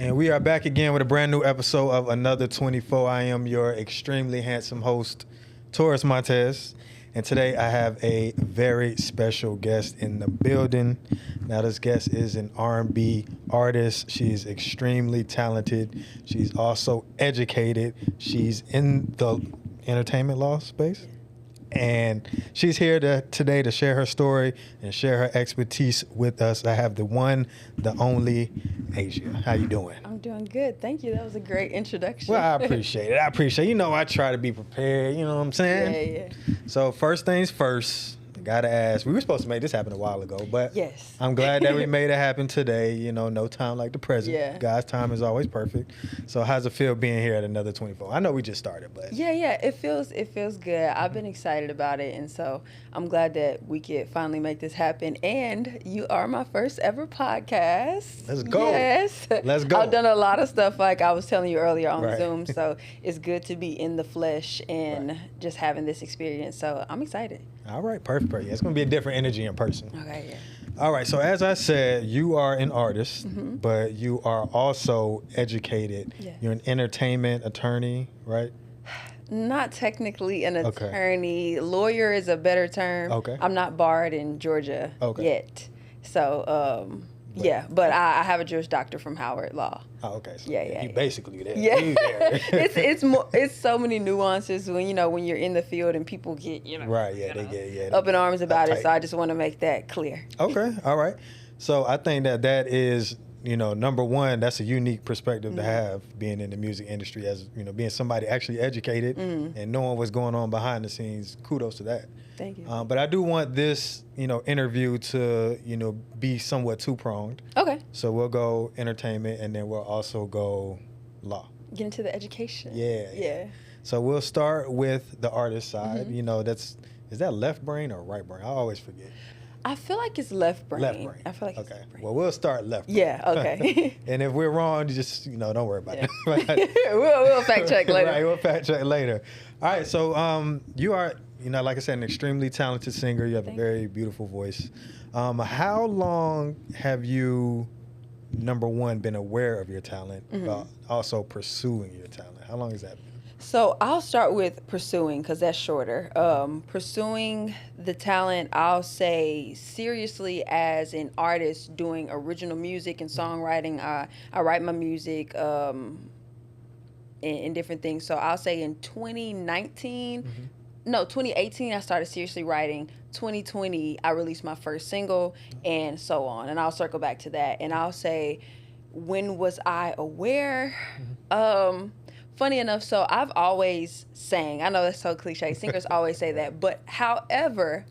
And we are back again with a brand new episode of Another 24. I am your extremely handsome host, Taurus Montez. And today I have a very special guest in the building. Now this guest is an R&B artist. She's extremely talented. She's also educated. She's in the entertainment law space. And she's here today to share her story and share her expertise with us. I have the one, the only, Ajia. How you doing? I'm doing good. Thank you. That was a great introduction. Well, I appreciate it. You know, I try to be prepared. You know what I'm saying? Yeah. So first things first, I got to ask. We were supposed to make this happen a while ago, but yes. I'm glad that we made it happen today. You know, no time like the present. Yeah. God's time is always perfect. So how's it feel being here at Another 24? I know we just started, but. Yeah. It feels good. I've been excited about it, and so I'm glad that we could finally make this happen. And you are my first ever podcast. Let's go. Yes. Let's go. I've done a lot of stuff like I was telling you earlier on Right. Zoom, so it's good to be in the flesh and just having this experience. So I'm excited. All right, perfect. Yeah, it's going to be a different energy in person. Okay, yeah. All right, so as I said, you are an artist, Mm-hmm. but you are also educated. Yeah. You're an entertainment attorney, right? Not technically an Okay. attorney. Lawyer is a better term. Okay. I'm not barred in Georgia Okay. yet. So, but I have a Juris Doctor from Howard Law. Oh, okay. So Yeah. you basically there. Yeah. You there. it's so many nuances when you're in the field and people get, Right, yeah, they get up in arms about it. uptight. So I just want to make that clear. Okay, all right. So I think that is, number one, that's a unique perspective to have being in the music industry as, being somebody actually educated and knowing what's going on behind the scenes. Kudos to that. Thank you. But I do want this, interview to, be somewhat two-pronged. Okay. So we'll go entertainment and then we'll also go law. Get into the education. Yeah. So we'll start with the artist side. Is that left brain or right brain? I always forget. I feel like it's left brain. Left brain. I feel like okay. it's left brain. Well, we'll start left brain. Yeah, okay. And if we're wrong, you just, don't worry about it. we'll fact check later. Right, we'll fact check later. All right, so you are, like I said, an extremely talented singer. You have a very beautiful voice. How long have you, number one, been aware of your talent, but also pursuing your talent? How long has that been? So I'll start with pursuing because that's shorter. Pursuing the talent, I'll say seriously as an artist doing original music and songwriting. I write my music in different things. So I'll say in 2018, I started seriously writing. 2020, I released my first single and so on. And I'll circle back to that. And I'll say, when was I aware? Funny enough, so I've always sang. I know that's so cliche. Singers always say that. But however,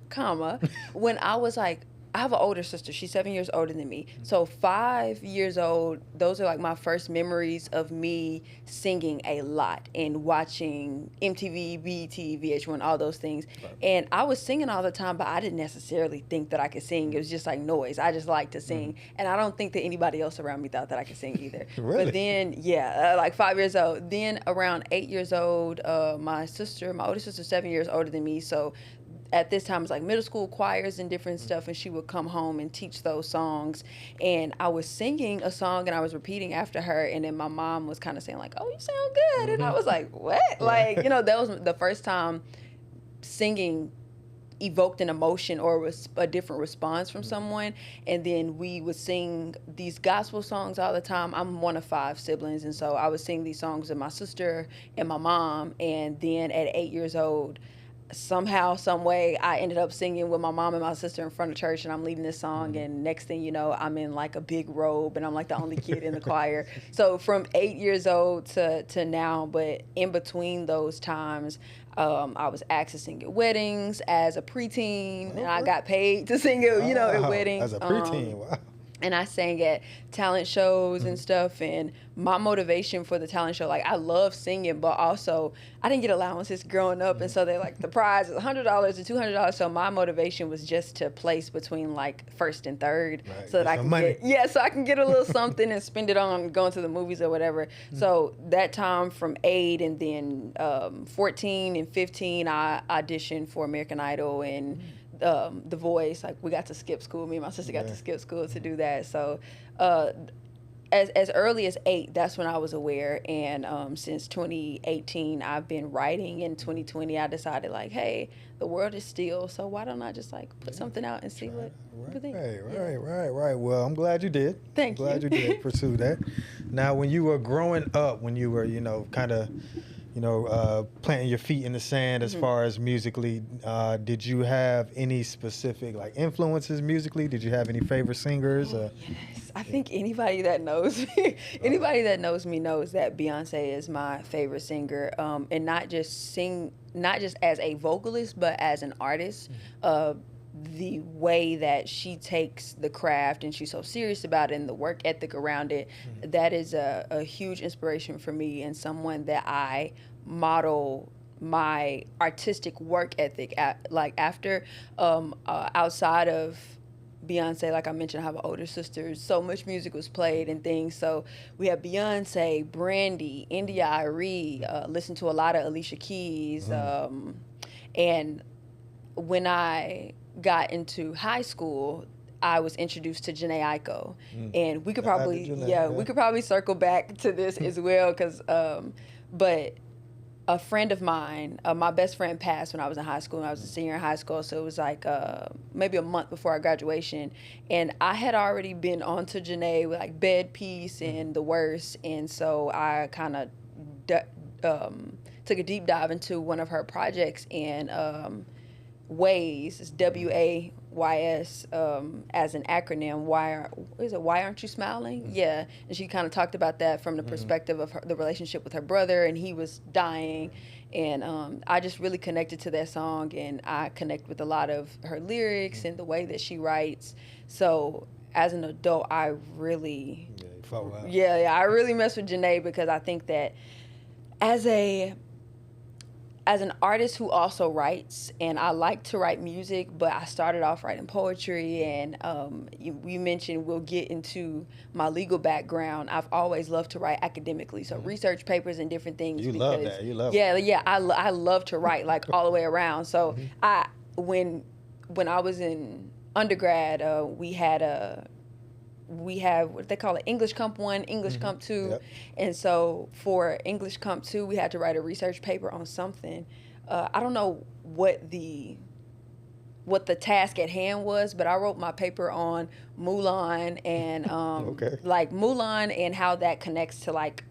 when I was like, I have an older sister. She's 7 years older than me. So 5 years old, those are like my first memories of me singing a lot and watching MTV, BET, VH1, all those things. Right. And I was singing all the time, but I didn't necessarily think that I could sing. It was just like noise. I just liked to sing. And I don't think that anybody else around me thought that I could sing either. Really? But then, like 5 years old. Then around 8 years old, my older sister, 7 years older than me. So at this time, it was like middle school choirs and different stuff, and she would come home and teach those songs. And I was singing a song, and I was repeating after her, and then my mom was kind of saying, like, oh, you sound good. And I was like, what? Like, that was the first time singing evoked an emotion or was a different response from someone. And then we would sing these gospel songs all the time. I'm one of 5 siblings, and so I would sing these songs with my sister and my mom. And then at 8 years old, somehow, some way, I ended up singing with my mom and my sister in front of church, and I'm leading this song, and next thing you know, I'm in like a big robe, and I'm like the only kid in the choir. So from 8 years old to now, but in between those times, I was asked to sing at weddings as a preteen, and I got paid to sing at, at weddings. As a preteen, wow. And I sang at talent shows and stuff. And my motivation for the talent show, like, I love singing, but also I didn't get allowances growing up. And so they like, the prize is $100 or $200. So my motivation was just to place between like first and third, right. So that I can so I can get a little something and spend it on going to the movies or whatever. So that time from 8 and then 14 and 15, I auditioned for American Idol and The Voice. Like, we got to skip school. Me and my sister got to skip school to do that. So as early as 8, that's when I was aware. And since 2018, I've been writing. In 2020, I decided like, hey, the world is still, so why don't I just like put something out and see what people think? Right. Well, I'm glad you did. Thank I'm glad you. you did pursue that. Now, when you were growing up, when you were, kind of, planting your feet in the sand as far as musically, did you have any specific like influences musically? Did you have any favorite singers? Yes, I think anybody that knows me knows that Beyoncé is my favorite singer, and not just as a vocalist, but as an artist. The way that she takes the craft and she's so serious about it and the work ethic around it, that is a huge inspiration for me and someone that I model my artistic work ethic at. Like after outside of Beyonce, like I mentioned, I have an older sister. So much music was played and things. So we have Beyonce, Brandy, India.Arie, listen to a lot of Alicia Keys. And when I got into high school, I was introduced to Jhené Aiko. And we could probably circle back to this as well, because but a friend of mine, my best friend passed when I was in high school, and I was a senior in high school, so it was like maybe a month before our graduation, and I had already been onto Jhené with like Bed Peace and The Worst, and so I kind of took a deep dive into one of her projects, and Ways, it's WAYS, as an acronym. Why aren't you smiling? Yeah, and she kind of talked about that from the perspective of the relationship with her brother, and he was dying, and I just really connected to that song, and I connect with a lot of her lyrics and the way that she writes. So as an adult, I really, I really mess with Jhené, because I think that as an artist who also writes, and I like to write music, but I started off writing poetry, and you mentioned we'll get into my legal background. I've always loved to write academically, so research papers and different things. You love that. I love to write like all the way around. So when I was in undergrad, we have what they call it, English Comp 1, English Comp 2. Yep. And so for English Comp 2, we had to write a research paper on something. I don't know what the task at hand was, but I wrote my paper on Mulan and like Mulan and how that connects to like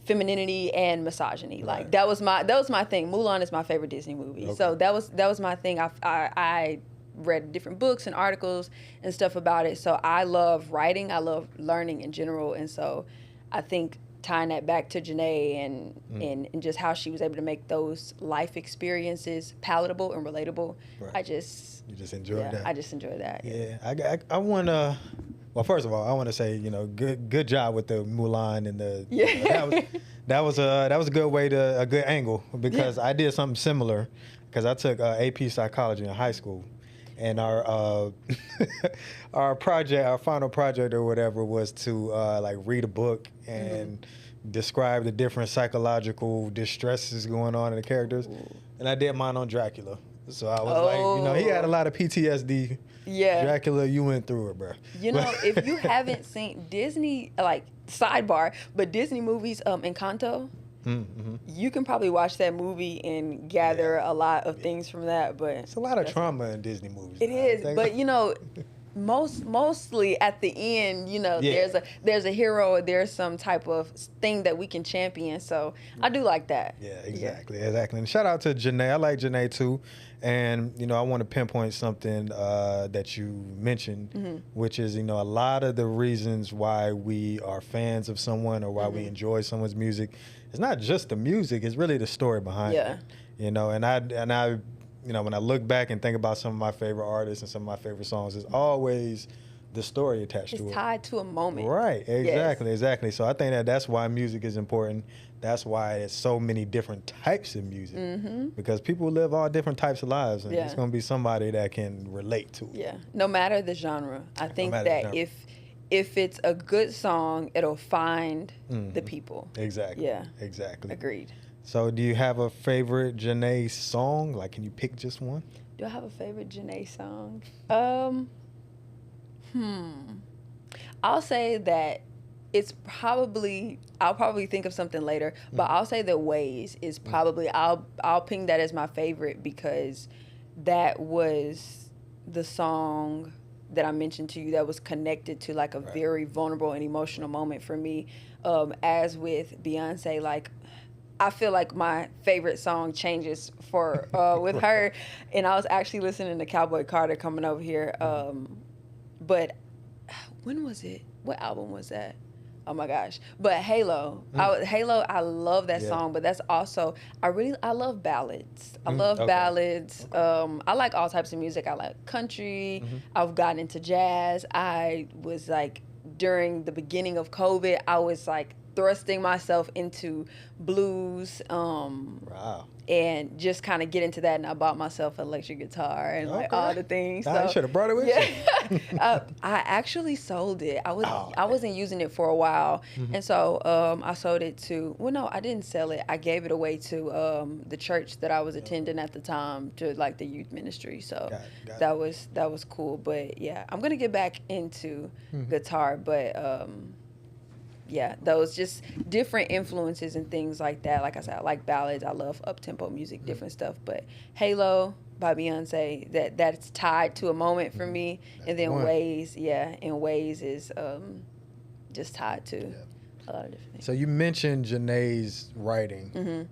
femininity and misogyny. Right. Like that was my thing. Mulan is my favorite Disney movie. Okay. So that was my thing. I read different books and articles and stuff about it. So I love writing. I love learning in general. And so I think tying that back to Jhené and just how she was able to make those life experiences palatable and relatable. Right. You just enjoyed that. I just enjoyed that. Yeah. I want to, well, first of all, I want to say, good job with the Mulan and the, that was a good way a good angle, because I did something similar, because I took AP psychology in high school. And our final project or whatever was to like read a book and describe the different psychological distresses going on in the characters. And I did mine on Dracula. So I was like, he had a lot of PTSD. Yeah. Dracula, you went through it, bro. If you haven't seen Disney, like sidebar, but Disney movies, Encanto. You can probably watch that movie and gather a lot of things from that, but it's a lot of trauma in Disney movies. It is, but mostly at the end, there's a hero, or there's some type of thing that we can champion. So I do like that. Yeah, exactly. And shout out to Jhené. I like Jhené too, and I want to pinpoint something that you mentioned, which is a lot of the reasons why we are fans of someone or why we enjoy someone's music. It's not just the music; it's really the story behind it. And I when I look back and think about some of my favorite artists and some of my favorite songs, it's always the story attached to it. It's tied to a moment. Right. Exactly. So I think that's why music is important. That's why there's so many different types of music, because people live all different types of lives, and it's going to be somebody that can relate to it. Yeah. No matter the genre, I think that if it's a good song, it'll find the people. Exactly. Yeah. Exactly. Agreed. So do you have a favorite Jhené song? Like, can you pick just one? Do I have a favorite Jhené song? I'll say that I'll probably think of something later, but I'll say that Ways is probably, I'll ping that as my favorite because that was the song that I mentioned to you that was connected to like a very vulnerable and emotional moment for me. As with Beyonce, like I feel like my favorite song changes for with her, and I was actually listening to Cowboy Carter coming over here. But when was it? What album was that? Oh my gosh! But Halo, Halo, I love that song. But that's also I love ballads. I love ballads. I like all types of music. I like country. I've gotten into jazz. I was like during the beginning of COVID, I was like thrusting myself into blues. And just kind of get into that, and I bought myself an electric guitar and like all the things. So, you should have brought it with you. I actually sold it. I wasn't using it for a while, and so I sold it to. Well, no, I didn't sell it. I gave it away to the church that I was attending at the time, to like the youth ministry. So that was cool. But yeah, I'm gonna get back into guitar, but. Yeah, those just different influences and things like that. Like I said, I like ballads. I love up-tempo music, different stuff. But Halo by Beyonce, that's tied to a moment for me. And then Ways, and Ways is just tied to a lot of different things. So you mentioned Janae's writing.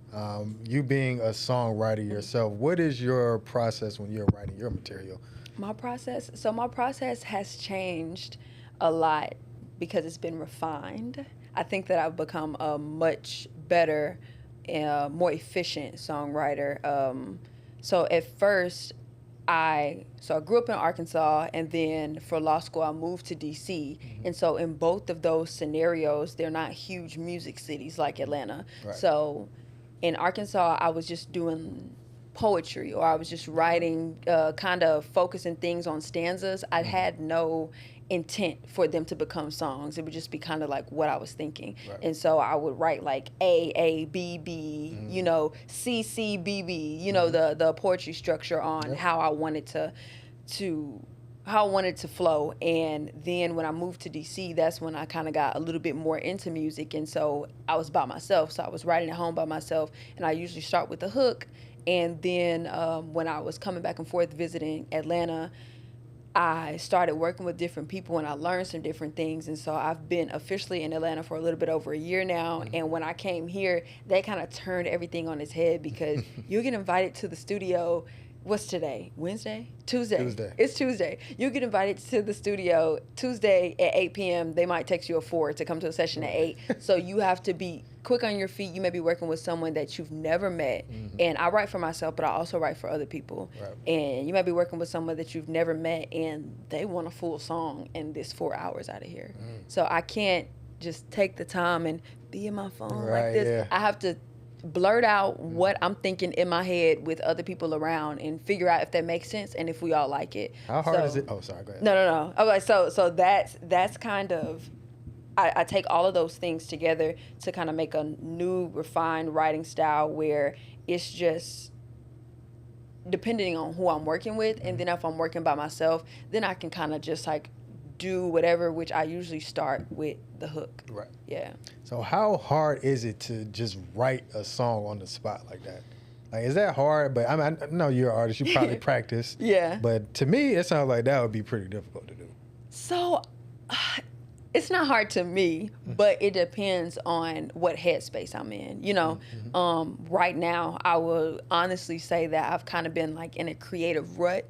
You being a songwriter yourself, what is your process when you're writing your material? My process has changed a lot, because it's been refined. I think that I've become a much better, more efficient songwriter. So at first, I grew up in Arkansas, and then for law school, I moved to DC. And so in both of those scenarios, they're not huge music cities like Atlanta. So in Arkansas, I was just doing poetry, or I was just writing, kind of focusing things on stanzas. I had no intent for them to become songs. It would just be kind of like what I was thinking. And so I would write like A, B, B, C, C, B, B, the poetry structure on how I wanted to flow. And then when I moved to DC, that's when I kind of got a little bit more into music. And so I was by myself. So I was writing at home by myself, and I usually start with the hook. And then when I was coming back and forth visiting Atlanta, I started working with different people, and I learned some different things. And so I've been officially in Atlanta for a little bit over a year now. And when I came here, they kind of turned everything on its head, because you get invited to the studio. What's today? Wednesday? Tuesday. It's Tuesday. You get invited to the studio Tuesday at 8 p.m. They might text you at 4 to come to a session at 8. So you have to be quick on your feet. You may be working with someone that you've never met. And I write for myself, but I also write for other people. And you might be working with someone that you've never met, and they want a full song in this 4 hours out of here. So I can't just take the time and be in my phone like this. I have to blurt out what I'm thinking in my head with other people around, and figure out if that makes sense and if we all like it. How hard is it? Oh, sorry, go ahead. No. I was like, so that's kind of, I take all of those things together to kind of make a new refined writing style, where it's just depending on who I'm working with. And then if I'm working by myself, then I can kind of just like do whatever, which I usually start with the hook. Yeah. So how hard is it to just write a song on the spot like that? Like, is that hard? But I know you're an artist. You probably practice. But to me, it sounds like that would be pretty difficult to do. So it's not hard to me, but it depends on what headspace I'm in. Right now, I will honestly say that I've kind of been like in a creative rut.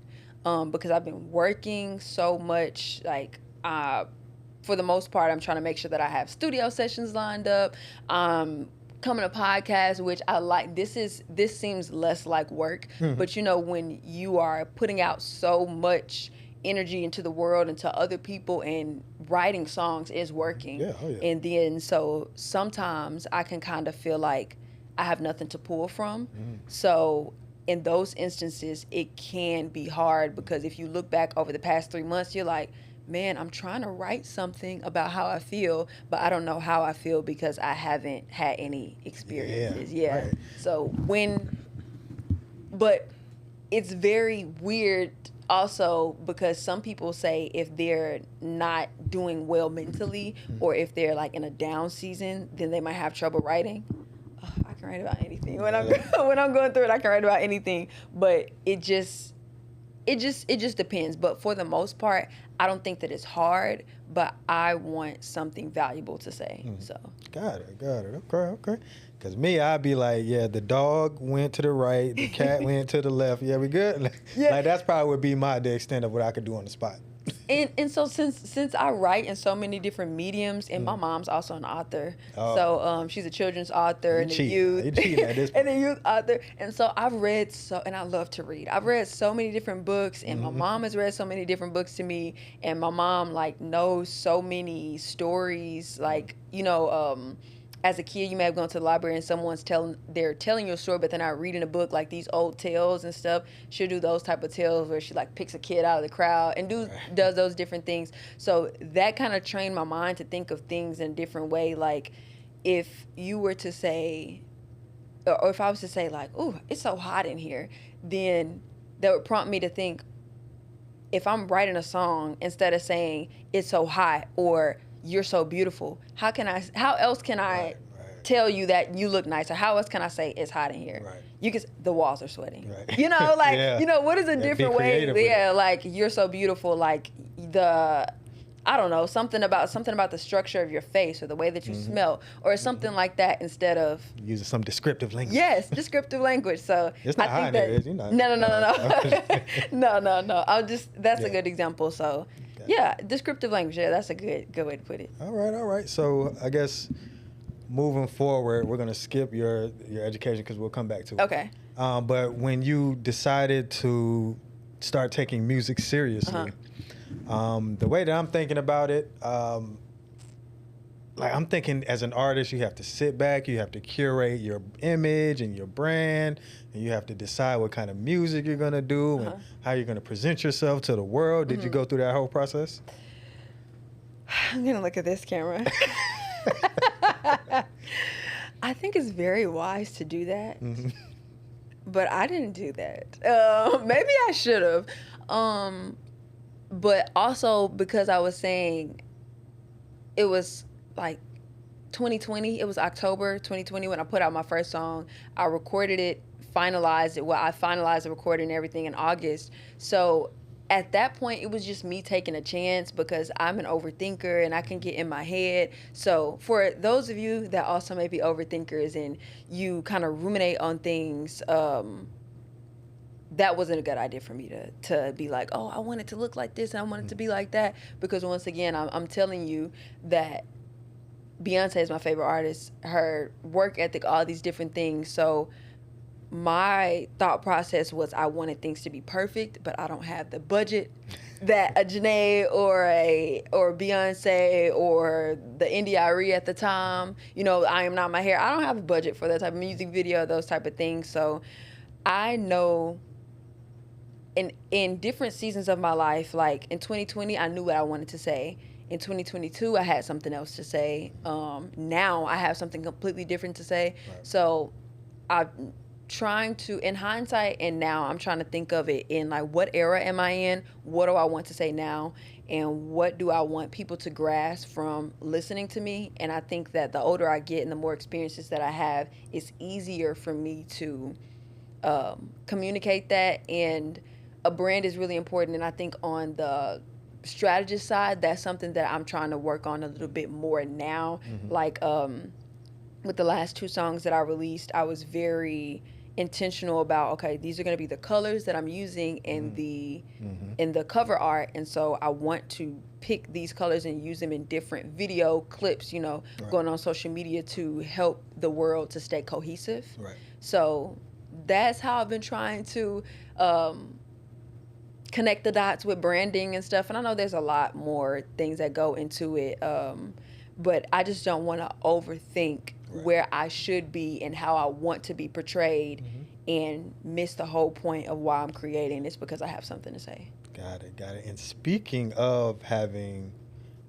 Because I've been working so much, like, for the most part, I'm trying to make sure that I have studio sessions lined up. Coming to podcasts, which I like. This seems less like work, but when you are putting out so much energy into the world and to other people, and writing songs is working. And then so sometimes I can kind of feel like I have nothing to pull from. So in those instances, it can be hard, because if you look back over the past 3 months, you're like, man, I'm trying to write something about how I feel, but I don't know how I feel because I haven't had any experiences. So but it's very weird also because some people say if they're not doing well mentally or if they're like in a down season, then they might have trouble writing. I can write about anything when I'm when I'm going through it. I can write about anything, but it just depends. But for the most part, I don't think that it's hard, but I want something valuable to say. So got it. Okay. Because me, I'd be like, yeah, the dog went to the right, the cat went to the left. Yeah, we good. Yeah. Like that's probably would be the extent of what I could do on the spot. And so since I write in so many different mediums, and my mom's also an author, so she's a children's author and a youth and a youth author, and so I've read and I love to read. I've read so many different books, and my mom has read so many different books to me, and my mom like knows so many stories, like as a kid, you may have gone to the library and someone's telling you a story, but they're not reading a book, like these old tales and stuff. She'll do those type of tales where she like picks a kid out of the crowd and does those different things. So that kind of trained my mind to think of things in a different way. Like if you were to say, or if I was to say like, "Ooh, it's so hot in here," then that would prompt me to think, if I'm writing a song, instead of saying "it's so hot" or "you're so beautiful," how else can I tell you that you look nice, or how else can I say it's hot in here? Right. You can, the walls are sweating. Right. What is a different way? Yeah, like you're so beautiful, like I don't know, something about the structure of your face or the way that you smell or something like that, instead of using some descriptive language. Yes, descriptive language. So it's not hot in there, is it? No. No. That's a good example. So yeah, descriptive language. Yeah, that's a good way to put it. All right. So I guess moving forward, we're gonna skip your education because we'll come back to it. Okay. But when you decided to start taking music seriously, the way that I'm thinking about it, like I'm thinking as an artist, you have to sit back, you have to curate your image and your brand, and you have to decide what kind of music you're gonna do and how you're gonna present yourself to the world. Did you go through that whole process? I'm gonna look at this camera. I think it's very wise to do that, but I didn't do that. Maybe I should have, but also because I was saying it was like 2020. It was October 2020 when I put out my first song. I recorded it, finalized it. Well, I finalized the recording and everything in August. So at that point, it was just me taking a chance because I'm an overthinker and I can get in my head. So for those of you that also may be overthinkers and you kind of ruminate on things, that wasn't a good idea for me to be like, oh, I want it to look like this and I want it to be like that. Because once again, I'm telling you that Beyoncé is my favorite artist, her work ethic, all these different things. So my thought process was I wanted things to be perfect, but I don't have the budget that a Janae or Beyonce or the India.Arie at the time. I Am Not My Hair. I don't have a budget for that type of music video, those type of things. So I know in different seasons of my life, like in 2020, I knew what I wanted to say. In 2022, I had something else to say. Now I have something completely different to say. Right. So I'm trying to, in hindsight, and now I'm trying to think of it in like, what era am I in? What do I want to say now? And what do I want people to grasp from listening to me? And I think that the older I get and the more experiences that I have, it's easier for me to communicate that. And a brand is really important. And I think on the strategist side, that's something that I'm trying to work on a little bit more now. Like with the last 2 songs that I released, I was very intentional about, okay, these are going to be the colors that I'm using in the cover art, and so I want to pick these colors and use them in different video clips, going on social media to help the world to stay cohesive. Right. So that's how I've been trying to connect the dots with branding and stuff. And I know there's a lot more things that go into it, but I just don't want to overthink where I should be and how I want to be portrayed and miss the whole point of why I'm creating this, because I have something to say. Got it. And speaking of having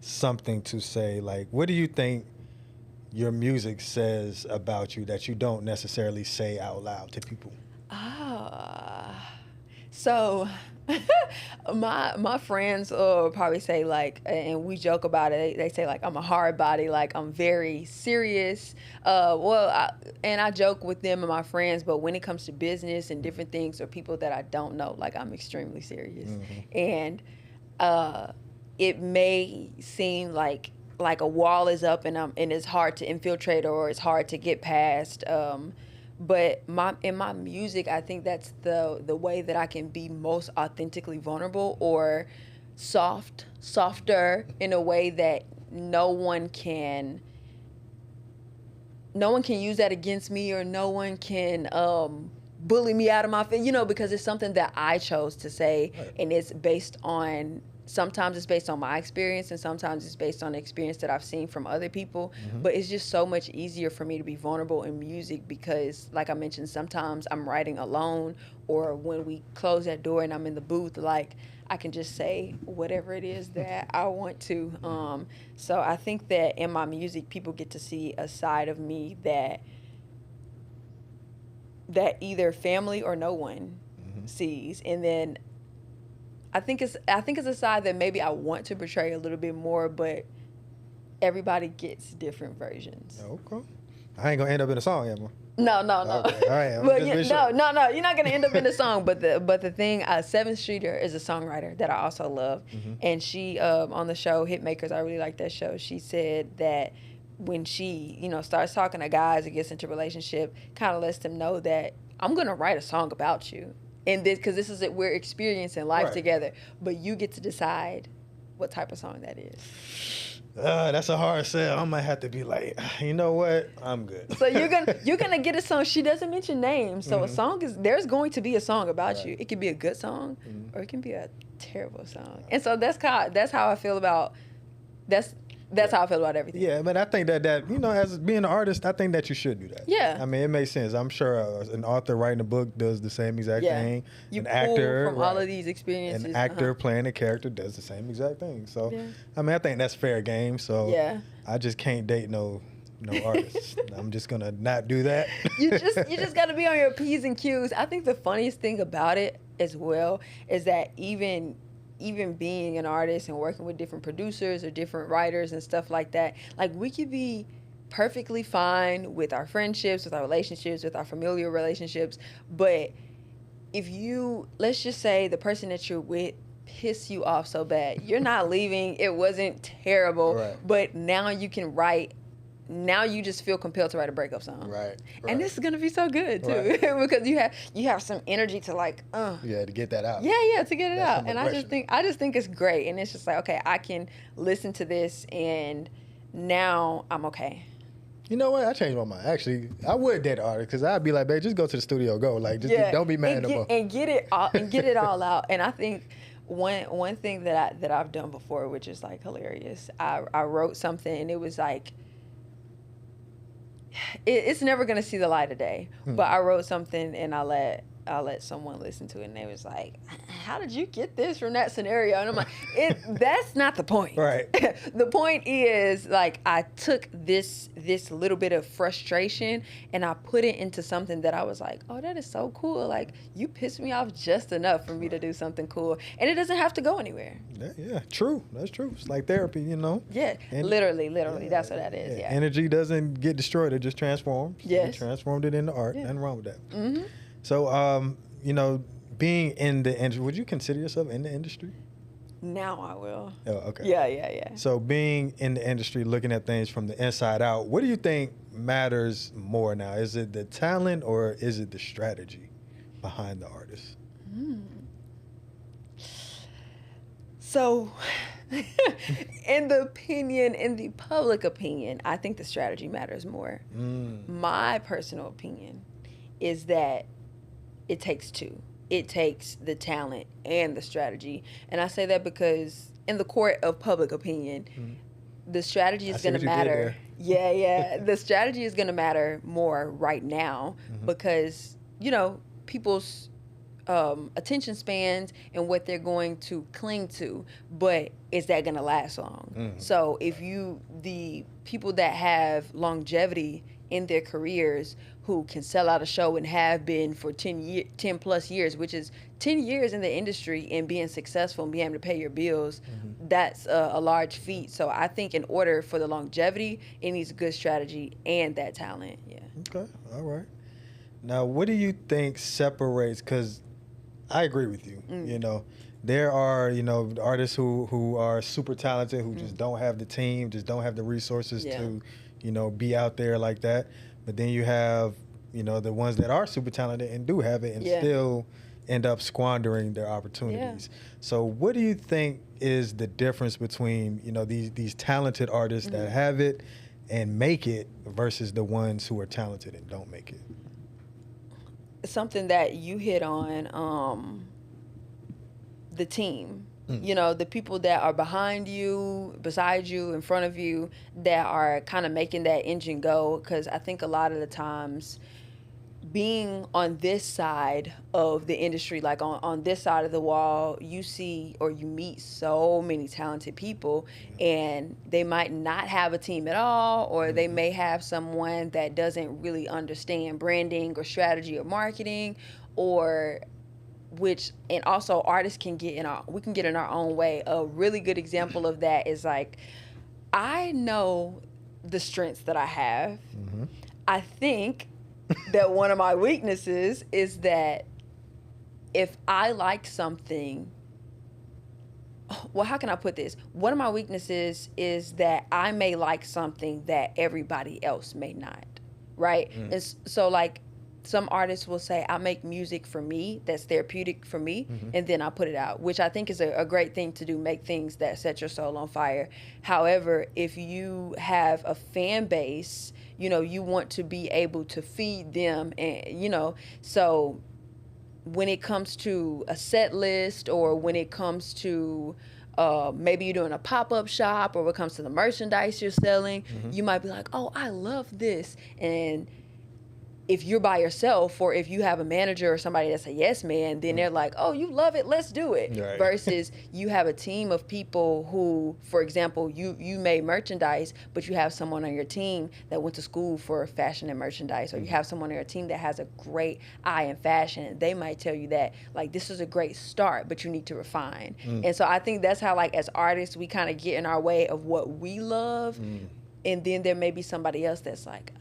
something to say, like, what do you think your music says about you that you don't necessarily say out loud to people? So My friends probably say like, and we joke about it. They say like I'm a hard body, like I'm very serious. And I joke with them and my friends, but when it comes to business and different things or people that I don't know, like I'm extremely serious. And it may seem like a wall is up and it's hard to infiltrate or it's hard to get past. But in my music, I think that's the way that I can be most authentically vulnerable or softer in a way that no one can use that against me, or no one can bully me out of my face, because it's something that I chose to say. Right. And it's based on, sometimes it's based on my experience and sometimes it's based on the experience that I've seen from other people. But it's just so much easier for me to be vulnerable in music because, like I mentioned, sometimes I'm writing alone, or when we close that door and I'm in the booth, like I can just say whatever it is that I want to. So I think that in my music, people get to see a side of me that either family or no one sees. And then I think it's a side that maybe I want to portray a little bit more, but everybody gets different versions. Okay. I ain't gonna end up in a song, am I? No. Okay. All right. But no. You're not gonna end up in the song. But the thing, Seventh Streeter is a songwriter that I also love, and she on the show Hitmakers, I really like that show. She said that when she starts talking to guys and gets into a relationship, kind of lets them know that I'm gonna write a song about you. And this, because this is it, we're experiencing life together, but you get to decide what type of song that is. That's a hard sell. I might have to be like, you know what? I'm good. So you're gonna get a song. She doesn't mention names, so a song there's going to be a song about you. It could be a good song, or it can be a terrible song. And so that's how I feel about That's how I feel about everything. Yeah, but I think that as being an artist, I think that you should do that. Yeah. I mean, it makes sense. I'm sure an author writing a book does the same exact thing. You an actor from all of these experiences. An actor playing a character does the same exact thing. So, I mean, I think that's fair game. So, I just can't date no artists. I'm just gonna not do that. You just got to be on your P's and Q's. I think the funniest thing about it as well is that even being an artist and working with different producers or different writers and stuff like that, like we could be perfectly fine with our friendships, with our relationships, with our familial relationships. But if let's just say the person that you're with piss you off so bad, you're not leaving. It wasn't terrible, but now you can write. Now you just feel compelled to write a breakup song, right? And this is gonna be so good too, because you have some energy to to get that out. Yeah, to get it out. And I just think it's great, and it's just like, okay, I can listen to this, and now I'm okay. You know what? I changed my mind. Actually, I would date an artist because I'd be like, babe, just go to the studio, go, like, just don't be mad no more, and get it all out. And I think one thing that I've done before, which is like hilarious, I wrote something, and it was like, it's never gonna see the light of day. But I wrote something and I let someone listen to it, and they was like, "How did you get this from that scenario?" And I'm like, "That's not the point. Right. The point is, like, I took this little bit of frustration and I put it into something that I was like, oh, that is so cool. Like, you pissed me off just enough for me to do something cool, and it doesn't have to go anywhere." Yeah, true. That's true. It's like therapy, Yeah, literally, that's what that is. Yeah. Energy doesn't get destroyed; it just transforms. Yes. You transformed it into art. Nothing wrong with that. So, being in the industry, would you consider yourself in the industry? Now I will. Oh, okay. Yeah. So being in the industry, looking at things from the inside out, what do you think matters more now? Is it the talent or is it the strategy behind the artist? So, in the public opinion, I think the strategy matters more. My personal opinion is that it takes two. It takes the talent and the strategy. And I say that because in the court of public opinion, the strategy is going to matter. Yeah. The strategy is going to matter more right now because, people's attention spans and what they're going to cling to. But is that going to last long? So if the people that have longevity in their careers who can sell out a show and have been for 10 plus years, which is 10 years in the industry and being successful and being able to pay your bills. That's a large feat. So I think in order for the longevity, it needs good strategy and that talent. Yeah. Okay. All right. Now, what do you think separates? Because I agree with you. You know, there are, you know, artists who are super talented who just don't have the team, just don't have the resources to, you know, be out there like that. But then you have, you know, the ones that are super talented and do have it and still end up squandering their opportunities. So what do you think is the difference between, you know, these talented artists that have it and make it versus the ones who are talented and don't make it? Something that you hit on, the team. You know, the people that are behind you, beside you, in front of you, that are kind of making that engine go. Because I think a lot of the times, being on this side of the industry, like on this side of the wall, you see or you meet so many talented people, and they might not have a team at all, or they may have someone that doesn't really understand branding or strategy or marketing, or and also artists can get we can get in our own way. A really good example of that is like, I know the strengths that I have. I think that one of my weaknesses is that if I like something, well, how can I put this? One of my weaknesses is that I may like something that everybody else may not, right? And so like, some artists will say, I make music for me that's therapeutic for me, and then I put it out, which I think is a great thing to do, make things that set your soul on fire. However, if you have a fan base, you know, you want to be able to feed them, and, you know, so when it comes to a set list, or when it comes to maybe you're doing a pop-up shop, or when it comes to the merchandise you're selling, you might be like, oh, I love this. And if you're by yourself, or if you have a manager or somebody that's a yes man, then they're like, oh, you love it, let's do it. Right. Versus you have a team of people who, for example, you made merchandise, but you have someone on your team that went to school for fashion and merchandise, or you have someone on your team that has a great eye in fashion. They might tell you that, like, this is a great start, but you need to refine. And so I think that's how, like, as artists, we kind of get in our way of what we love. And then there may be somebody else that's like,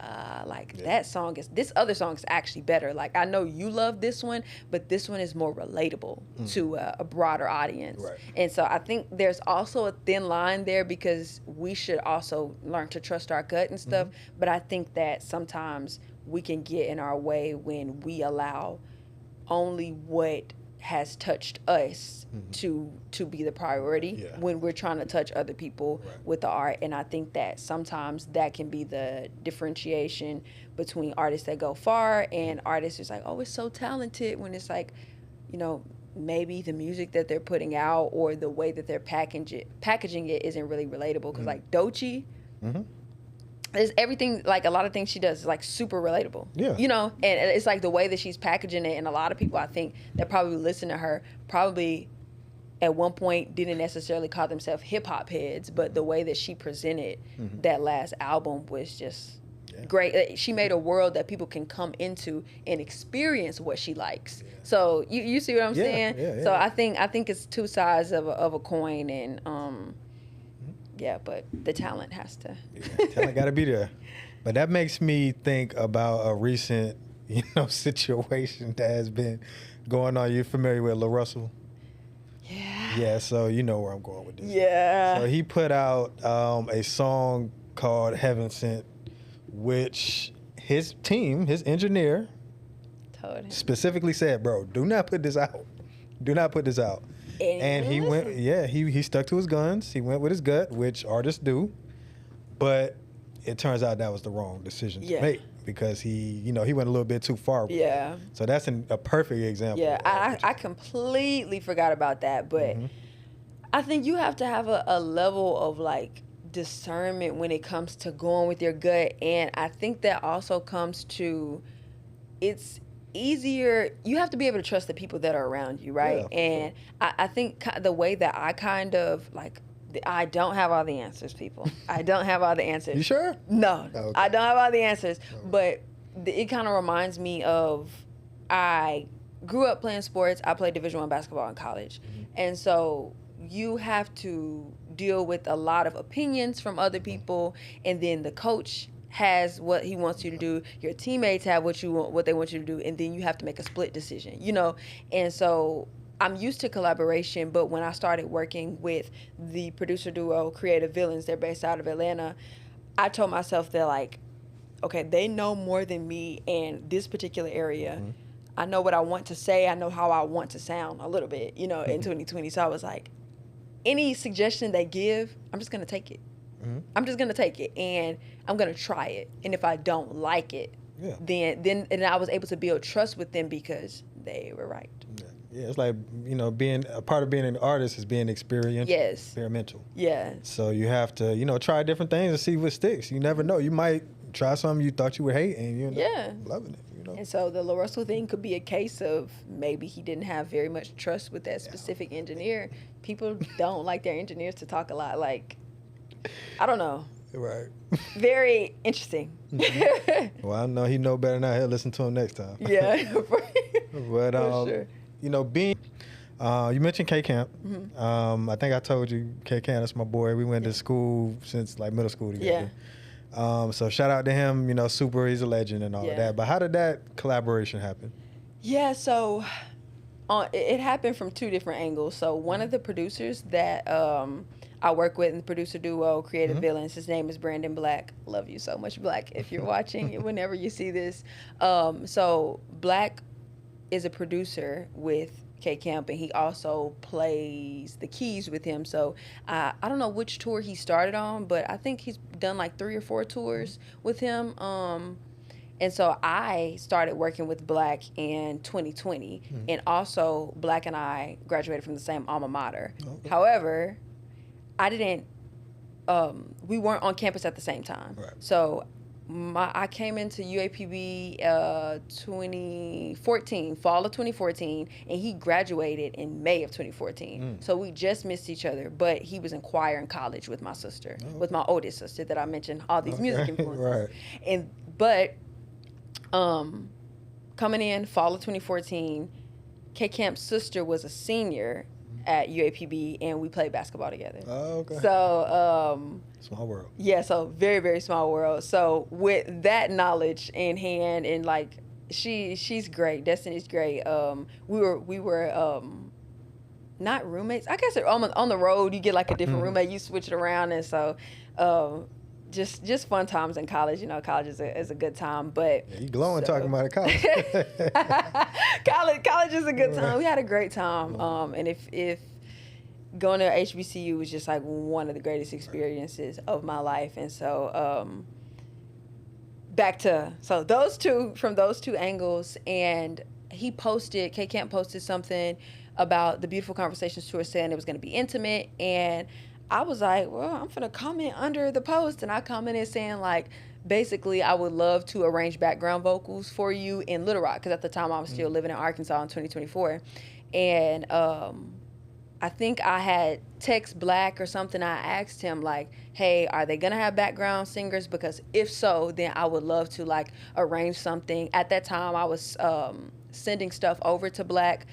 this other song is actually better. Like, I know you love this one, but this one is more relatable to a broader audience. Right. And so I think there's also a thin line there, because we should also learn to trust our gut and stuff. But I think that sometimes we can get in our way when we allow only what has touched us to be the priority when we're trying to touch other people with the art. And I think that sometimes that can be the differentiation between artists that go far and artists who's like, oh, it's so talented, when it's like, you know, maybe the music that they're putting out or the way that they're packaging it isn't really relatable. Because like Doechii, there's everything, like a lot of things she does is like super relatable. You know, and it's like the way that she's packaging it. And a lot of people, I think, that probably listen to her probably at one point didn't necessarily call themselves hip hop heads, but the way that she presented that last album was just great. She made a world that people can come into and experience what she likes. So you see what I'm saying? So I think it's two sides of a coin, and but the talent has to. Talent got to be there. But that makes me think about a recent, you know, situation that has been going on. You familiar with La Russell? Yeah, so you know where I'm going with this. So he put out a song called Heaven Sent, which his team, his engineer, told him, specifically said, bro, do not put this out. Do not put this out. And he went, he stuck to his guns. He went with his gut, which artists do. But it turns out that was the wrong decision to make, because he went a little bit too far. So that's a perfect example. I completely forgot about that. But I think you have to have a level of like discernment when it comes to going with your gut. And I think that also comes to, it's easier, you have to be able to trust the people that are around you, right? And I think the way that I kind of like I don't have all the answers, people. I don't have all the answers. You sure? No, Okay. I don't have all the answers. Okay. But it kind of reminds me of, I grew up playing sports. I played Division I basketball in college. And so you have to deal with a lot of opinions from other people, and then the coach has what he wants you to do, your teammates have what they want you to do, and then you have to make a split decision, you know. And so I'm used to collaboration, but when I started working with the producer duo Creative Villains, they're based out of Atlanta, I told myself that, like, okay, they know more than me in this particular area. I know what I want to say. I know how I want to sound a little bit, you know, in 2020. So I was like, any suggestion they give, I'm just going to take it. I'm just going to take it, and I'm going to try it. And if I don't like it, then I was able to build trust with them because they were right. Yeah, it's like, you know, being a part of being an artist is being experiential. Yes. Experimental. Yeah. So you have to, you know, try different things and see what sticks. You never know. You might try something you thought you would hate and you end up loving it, you know. And so the Lil Russell thing could be a case of maybe he didn't have very much trust with that specific engineer. People don't like their engineers to talk a lot. Like, I don't know. Right. Very interesting. Well, I know he know better now. He'll listen to him next time. Yeah. But For sure. you know, being you mentioned K Camp. I think I told you K Camp, that's my boy. We went to school since like middle school together. So shout out to him, you know, super, he's a legend and all of that. But how did that collaboration happen? Yeah, so it happened from two different angles. So one of the producers that I work with in the producer duo Creative Villains, his name is Brandon Black. Love you so much, Black, if you're watching, whenever you see this. So Black is a producer with K Camp, and he also plays the keys with him. So I don't know which tour he started on, but I think he's done like 3 or 4 tours with him. And so I started working with Black in 2020, and also Black and I graduated from the same alma mater. Okay. However, I didn't. We weren't on campus at the same time. Right. So I came into UAPB 2014, fall of 2014, and he graduated in May of 2014. So we just missed each other, but he was in choir in college with my sister, with my oldest sister that I mentioned, all these music influences. Right. But coming in fall of 2014, K Camp's sister was a senior at UAPB, and we played basketball together. Oh, okay. So small world. Yeah, so very, very small world. So with that knowledge in hand, and like she's great, Destiny's great. We were not roommates. I guess on the road you get like a different roommate. You switch it around, and so just fun times in college. You know, college is a good time. But you glowing talking about it, college. college is a good time. We had a great time. And if going to HBCU was just like one of the greatest experiences of my life. And so those two angles, and K Camp posted something about the Beautiful Conversations tour, saying it was going to be intimate, and I was like, well, I'm going to comment under the post. And I commented saying, like, basically, I would love to arrange background vocals for you in Little Rock, because at the time I was still living in Arkansas in 2024. And I think I had text Black or something. I asked him, like, hey, are they going to have background singers? Because if so, then I would love to, like, arrange something. At that time, I was sending stuff over to Black.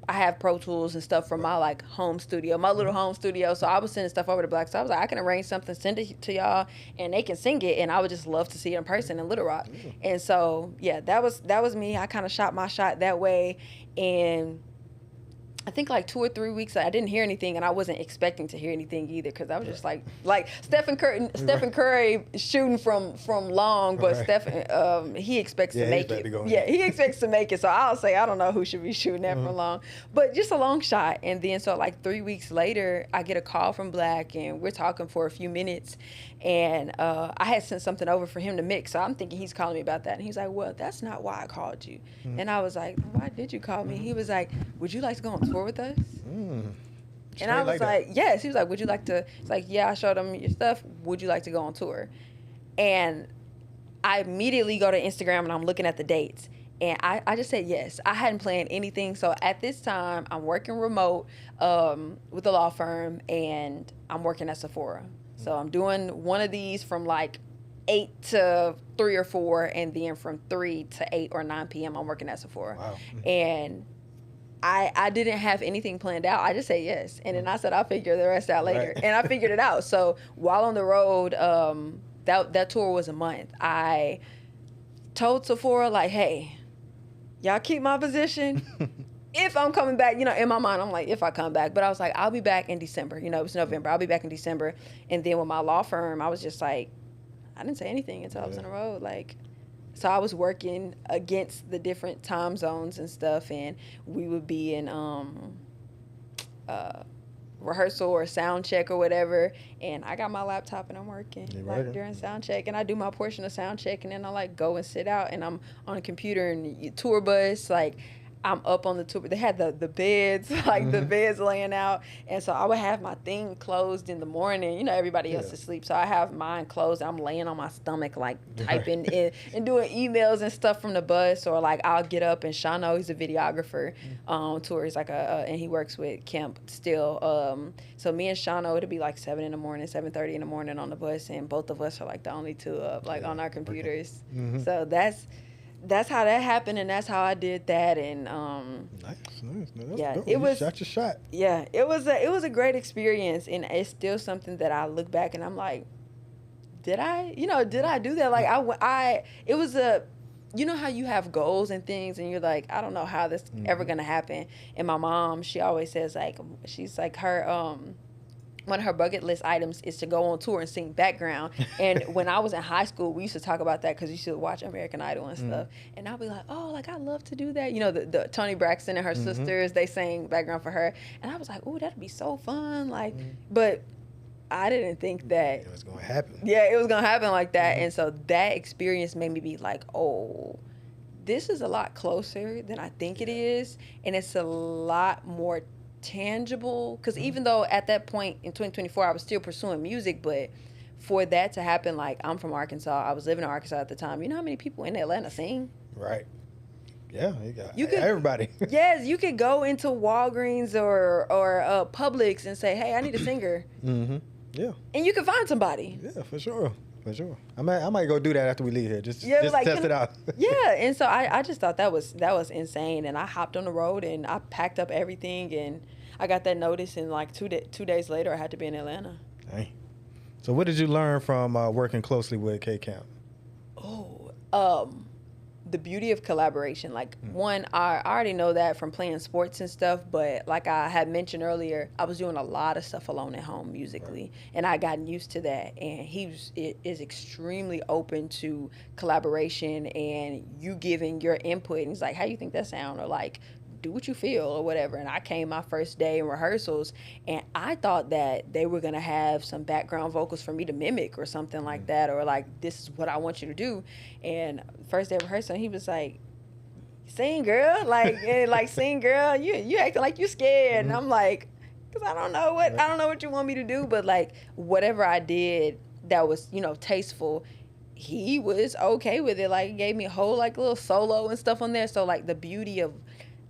I have Pro Tools and stuff from my like home studio, my little home studio. So I was sending stuff over to Black. So I was like, I can arrange something, send it to y'all, and they can sing it. And I would just love to see it in person in Little Rock. And so, yeah, that was me. I kind of shot my shot that way. And I think like 2 or 3 weeks, I didn't hear anything, and I wasn't expecting to hear anything either, because I was just like Stephen Curry shooting from long, but Stephen he expects to make it. He expects to make it. So I'll say I don't know who should be shooting that from long, but just a long shot. And then so like 3 weeks later, I get a call from Black, and we're talking for a few minutes, and I had sent something over for him to mix. So I'm thinking he's calling me about that, and he's like, well, that's not why I called you. And I was like, why did you call me? He was like, would you like to go on tour with us? And I was like, yes. He was like, would you like to? It's like, yeah, I showed him your stuff. Would you like to go on tour? And I immediately go to Instagram, and I'm looking at the dates. And I just said yes. I hadn't planned anything. So at this time, I'm working remote with a law firm, and I'm working at Sephora. So I'm doing one of these from like 8 to 3 or 4, and then from 3 to 8 or 9 p.m. I'm working at Sephora. Wow. And I didn't have anything planned out. I just said yes. And then I said I'll figure the rest out later. Right. And I figured it out. So while on the road, that tour was a month. I told Sephora, like, hey, y'all keep my position. If I'm coming back, in my mind, I'm like, if I come back. But I was like, I'll be back in December. It was November. I'll be back in December. And then with my law firm, I was just like, I didn't say anything until I was on the road. Like, so I was working against the different time zones and stuff, and we would be in rehearsal or sound check or whatever, and I got my laptop and I'm working during sound check, and I do my portion of sound check, and then I go and sit out, and I'm on a computer and tour bus, I'm up on the tour. They had the beds, the beds laying out. And so I would have my thing closed in the morning. Everybody else is asleep. So I have mine closed. I'm laying on my stomach, typing in and doing emails and stuff from the bus. Or I'll get up, and Shano, he's a videographer on tour. He's and he works with Kemp still. So me and Shano, it'll be 7 in the morning, 7:30 in the morning on the bus. And both of us are the only two up, on our computers. Mm-hmm. So that's how that happened, and that's how I did that. And nice. No, yeah, good. it was shot your shot. Yeah, it was a great experience, and it's still something that I look back and I'm like, did I do that? It was how you have goals and things, and you're like, I don't know how this ever gonna happen. And my mom, she always says she's her one of her bucket list items is to go on tour and sing background. And when I was in high school, we used to talk about that because you should watch American Idol and stuff. And I'll be like, oh, I love to do that. The Toni Braxton and her sisters, they sang background for her. And I was like, oh, that'd be so fun. But I didn't think that it was going to happen. Yeah, it was going to happen like that. And so that experience made me be like, oh, this is a lot closer than I think it is. And it's a lot more tangible, because even though at that point in 2024 I was still pursuing music, but for that to happen, I'm from Arkansas, I was living in Arkansas at the time. You know how many people in Atlanta sing? Right. Yeah, you could, everybody. Yes, you could go into Walgreens or Publix and say, hey, I need a singer. Yeah. And you can find somebody. Yeah, for sure. I might go do that after we leave here. Just test it out. Yeah, and so I just thought that was insane, and I hopped on the road and I packed up everything, and I got that notice, and 2 days later I had to be in Atlanta. Dang. So what did you learn from working closely with K-Camp? The beauty of collaboration. One, I already know that from playing sports and stuff, but like I had mentioned earlier, I was doing a lot of stuff alone at home musically, and I gotten used to that. And he is extremely open to collaboration and you giving your input. And he's like, how you think that sound? Or do what you feel or whatever. And I came my first day in rehearsals, and I thought that they were going to have some background vocals for me to mimic or something like that, or this is what I want you to do. And first day of rehearsal, he was like, sing, girl. Sing, girl. You acting like you scared. And I'm like, because I don't know what you want me to do. But whatever I did that was, tasteful, he was okay with it. He gave me a whole little solo and stuff on there. So the beauty of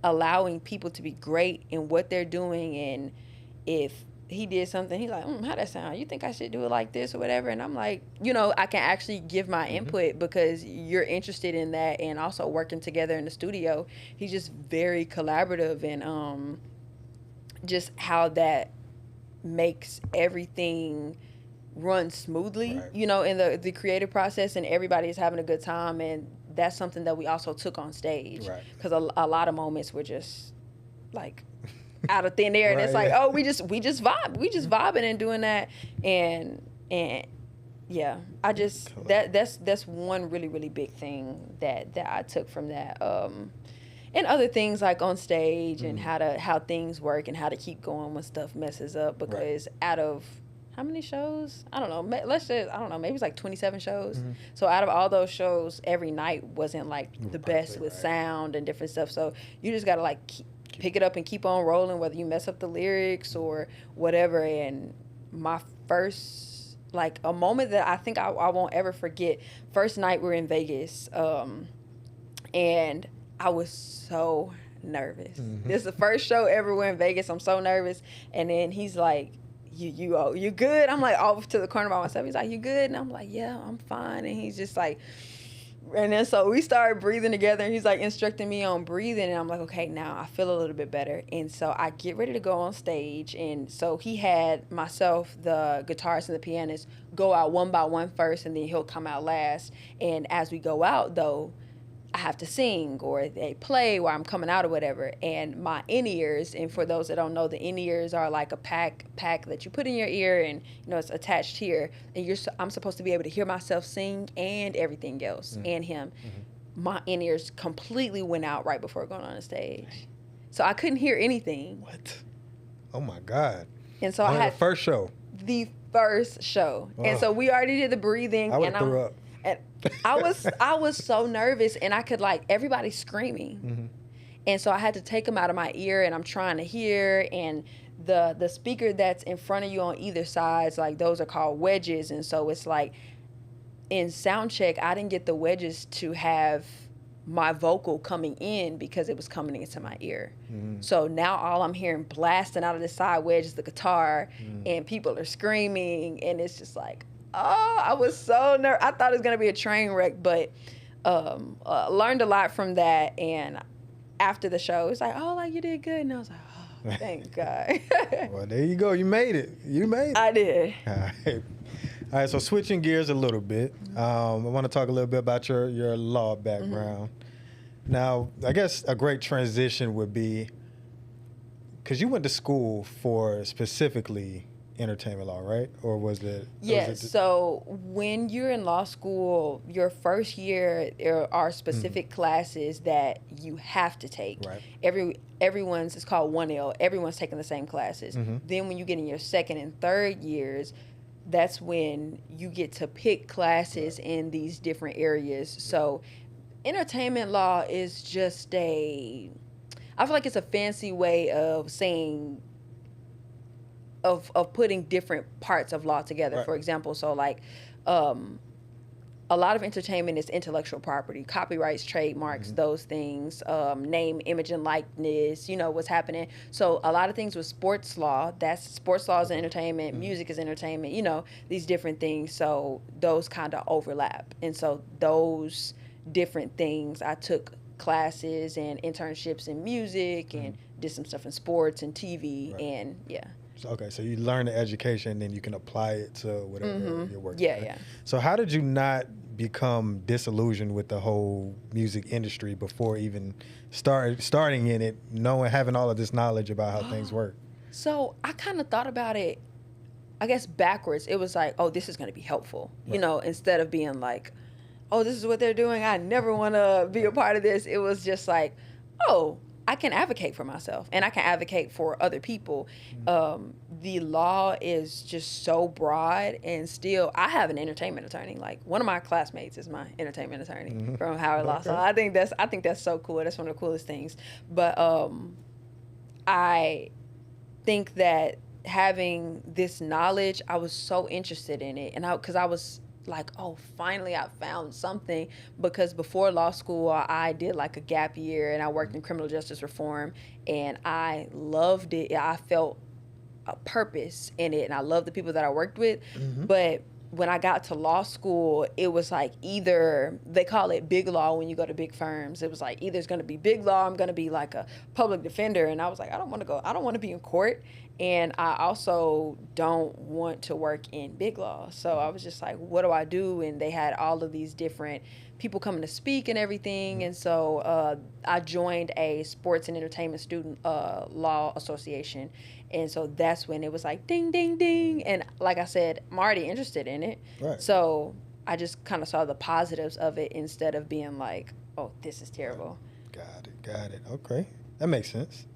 allowing people to be great in what they're doing, and if he did something, he's like, how that sound? You think I should do it like this or whatever? And I'm like, I can actually give my input because you're interested in that, and also working together in the studio. He's just very collaborative, and just how that makes everything run smoothly, in the creative process, and everybody is having a good time. And that's something that we also took on stage, because a lot of moments were just out of thin air, and it's oh, we just vibing and doing that, and yeah, I just that's one really, really big thing that I took from that, and other things on stage, and how things work and how to keep going when stuff messes up, because out of how many shows? I don't know. Maybe it's 27 shows. So out of all those shows, every night wasn't the best with sound and different stuff. So you just got to pick it up and keep on rolling, whether you mess up the lyrics or whatever. And my first, a moment that I think I won't ever forget, first night we were in Vegas. And I was so nervous. This is the first show ever we're in Vegas. I'm so nervous. And then he's like, you good? I'm like off to the corner by myself. He's like, you good? And I'm like, yeah, I'm fine. And he's just like, and then so we started breathing together, and he's like instructing me on breathing, and I'm like, okay, now I feel a little bit better. And so I get ready to go on stage, and so he had myself, the guitarist and the pianist, go out one by one first, and then he'll come out last. And as we go out, though, I have to sing, or they play while I'm coming out or whatever. And my in-ears, and for those that don't know, the in-ears are like a pack that you put in your ear, and it's attached here. And I'm supposed to be able to hear myself sing and everything else, and him. My in-ears completely went out right before going on the stage, so I couldn't hear anything. What? Oh my God! And so I had the first show. The first show, and so we already did the breathing. I would have threw up. And I was so nervous, and I could everybody screaming, and so I had to take them out of my ear, and I'm trying to hear, and the speaker that's in front of you on either sides, like those are called wedges, and so it's like in sound check I didn't get the wedges to have my vocal coming in because it was coming into my ear. So now all I'm hearing blasting out of the side wedge is the guitar, and people are screaming, and it's just like, oh, I was so nervous. I thought it was going to be a train wreck, but learned a lot from that. And after the show, it's like, oh, you did good. And I was like, oh, thank God. Well, there you go. You made it. I did. All right, so switching gears a little bit, I want to talk a little bit about your law background. Now, I guess a great transition would be, because you went to school for specifically entertainment law, right? Or was it? Yes. So when you're in law school, your first year, there are specific classes that you have to take. Right. Everyone's, it's called 1L. Everyone's taking the same classes. Then when you get in your second and third years, that's when you get to pick classes in these different areas. So entertainment law is just I feel like it's a fancy way of saying, of putting different parts of law together. Right. For example, so a lot of entertainment is intellectual property, copyrights, trademarks, those things, name, image, and likeness, what's happening. So a lot of things with sports law, sports law is entertainment, music is entertainment, these different things. So those kind of overlap. And so those different things, I took classes and internships in music and did some stuff in sports and TV, and yeah. Okay, so you learn the education, and then you can apply it to whatever you're working. Yeah, right? yeah. So how did you not become disillusioned with the whole music industry before even starting in it, having all of this knowledge about how things work? So I kind of thought about it, I guess, backwards. It was like, oh, this is going to be helpful, instead of being like, oh, this is what they're doing, I never want to be a part of this. It was just like, oh, I can advocate for myself, and I can advocate for other people. The law is just so broad, and still, I have an entertainment attorney. Like, one of my classmates is my entertainment attorney from Howard Law. So I think that's so cool. That's one of the coolest things. But I think that having this knowledge, I was so interested in it, and because I was like, oh, finally I found something, because before law school I did like a gap year, and I worked in criminal justice reform, and I loved it. I felt a purpose in it, and I loved the people that I worked with. But when I got to law school, it was like, either they call it big law when you go to big firms. It was like, either it's going to be big law, I'm going to be like a public defender, and I was like, I don't want to be in court. And I also don't want to work in big law. So I was just like, what do I do? And they had all of these different people coming to speak and everything. And so I joined a sports and entertainment student law association. And so that's when it was like, ding, ding, ding. And like I said, I'm already interested in it. Right. So I just kind of saw the positives of it instead of being like, oh, this is terrible. Got it. Okay. That makes sense.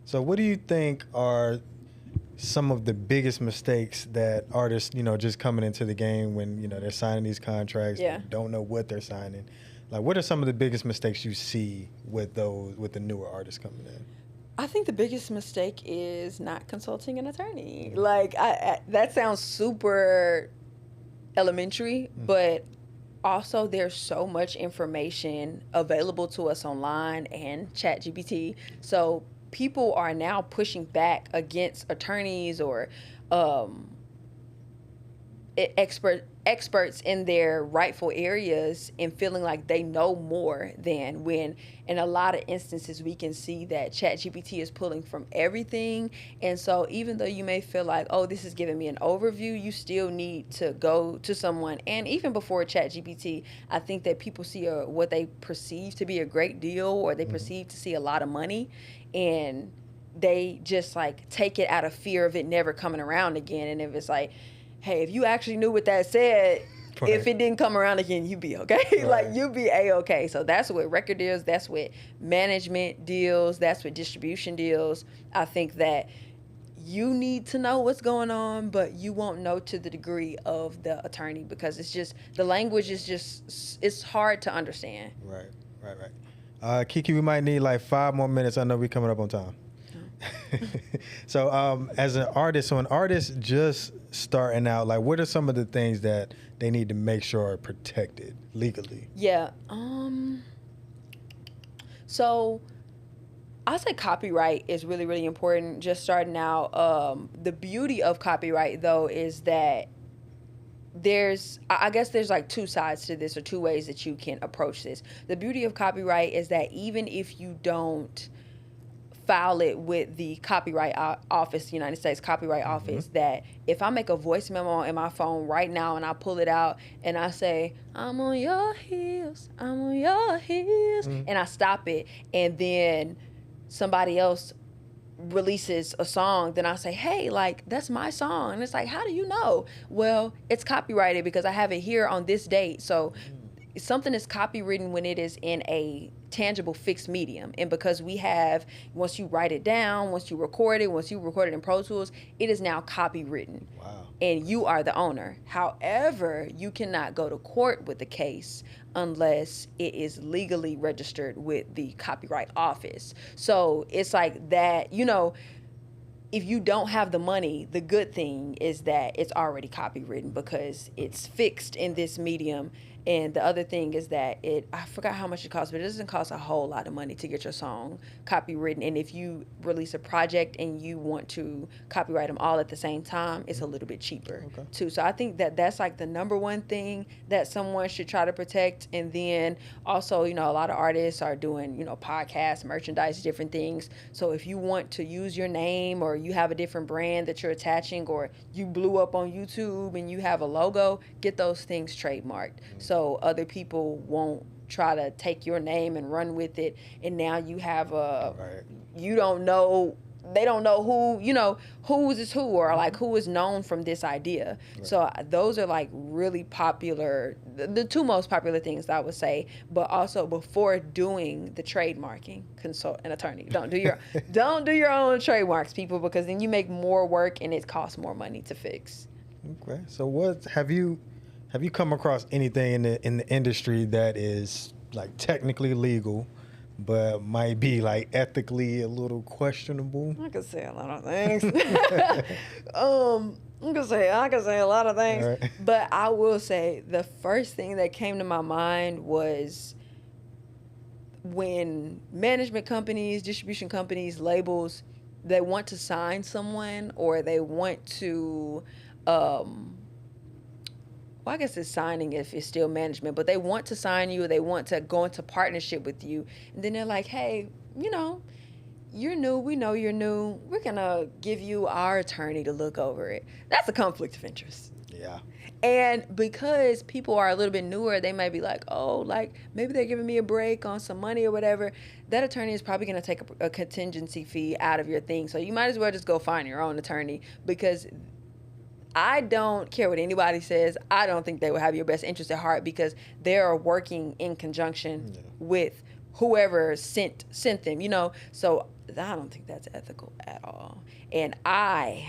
So what do you think are some of the biggest mistakes that artists, just coming into the game when, they're signing these contracts, they don't know what they're signing? Like, what are some of the biggest mistakes you see with the newer artists coming in? I think the biggest mistake is not consulting an attorney. Like, that sounds super elementary, but also there's so much information available to us online and ChatGPT. So people are now pushing back against attorneys or um, experts in their rightful areas and feeling like they know more than, when in a lot of instances we can see that ChatGPT is pulling from everything. And so even though you may feel like, oh, this is giving me an overview, you still need to go to someone. And even before ChatGPT, I think that people see what they perceive to be a great deal, or they perceive to see a lot of money, and they just like take it out of fear of it never coming around again. And if it's like, hey, if you actually knew what that said, right, if it didn't come around again, you'd be okay. Right. Like, you'd be A-okay. So that's with record deals. That's with management deals. That's with distribution deals. I think that you need to know what's going on, but you won't know to the degree of the attorney, because it's just, the language is just, it's hard to understand. Right. Kiki, we might need like 5 more minutes. I know we're coming up on time. So as an artist, so an artist just starting out, like, what are some of the things that they need to make sure are protected legally? Yeah. So I say copyright is really, really important just starting out. The beauty of copyright, though, is that I guess there's like 2 sides to this, or 2 ways that you can approach this. The beauty of copyright is that even if you don't file it with the Copyright Office, United States Copyright Office, that if I make a voice memo in my phone right now and I pull it out and I say, I'm on your heels, and I stop it, and then somebody else releases a song, then I say, hey, like, that's my song. And it's like, how do you know? Well, it's copyrighted because I have it here on this date. So something is copywritten when it is in a tangible fixed medium. And because we have, once you write it down, once you record it in Pro Tools, it is now copywritten. Wow. And you are the owner. However, you cannot go to court with the case unless it is legally registered with the Copyright Office. So it's like that, you know, if you don't have the money, the good thing is that it's already copywritten because it's fixed in this medium. And the other thing is that I forgot how much it costs, but it doesn't cost a whole lot of money to get your song copywritten. And if you release a project and you want to copyright them all at the same time, it's a little bit cheaper too. So I think that that's like the number one thing that someone should try to protect. And then also, you know, a lot of artists are doing, you know, podcasts, merchandise, different things. So if you want to use your name, or you have a different brand that you're attaching, or you blew up on YouTube and you have a logo, get those things trademarked. So other people won't try to take your name and run with it, and now you have you don't know, they don't know who, you know, who is who, or like who is known from this idea. Right. So those are like really popular, the 2 most popular things I would say. But also, before doing the trademarking, consult an attorney. Don't do your own trademarks, people, because then you make more work and it costs more money to fix. Okay. So what have you come across anything in the industry that is like technically legal, but might be like ethically a little questionable? I could say a lot of things. I could say a lot of things. Right. But I will say the first thing that came to my mind was when management companies, distribution companies, labels, they want to sign someone, or they want to I guess it's signing if it's still management, but they want to sign you, or they want to go into partnership with you. And then they're like, hey, you know, you're new. We know you're new. We're going to give you our attorney to look over it. That's a conflict of interest. Yeah. And because people are a little bit newer, they might be like, oh, like maybe they're giving me a break on some money or whatever. That attorney is probably going to take a contingency fee out of your thing. So you might as well just go find your own attorney, because I don't care what anybody says. I don't think they will have your best interest at heart, because they are working in conjunction with whoever sent them, you know. So I don't think that's ethical at all. And I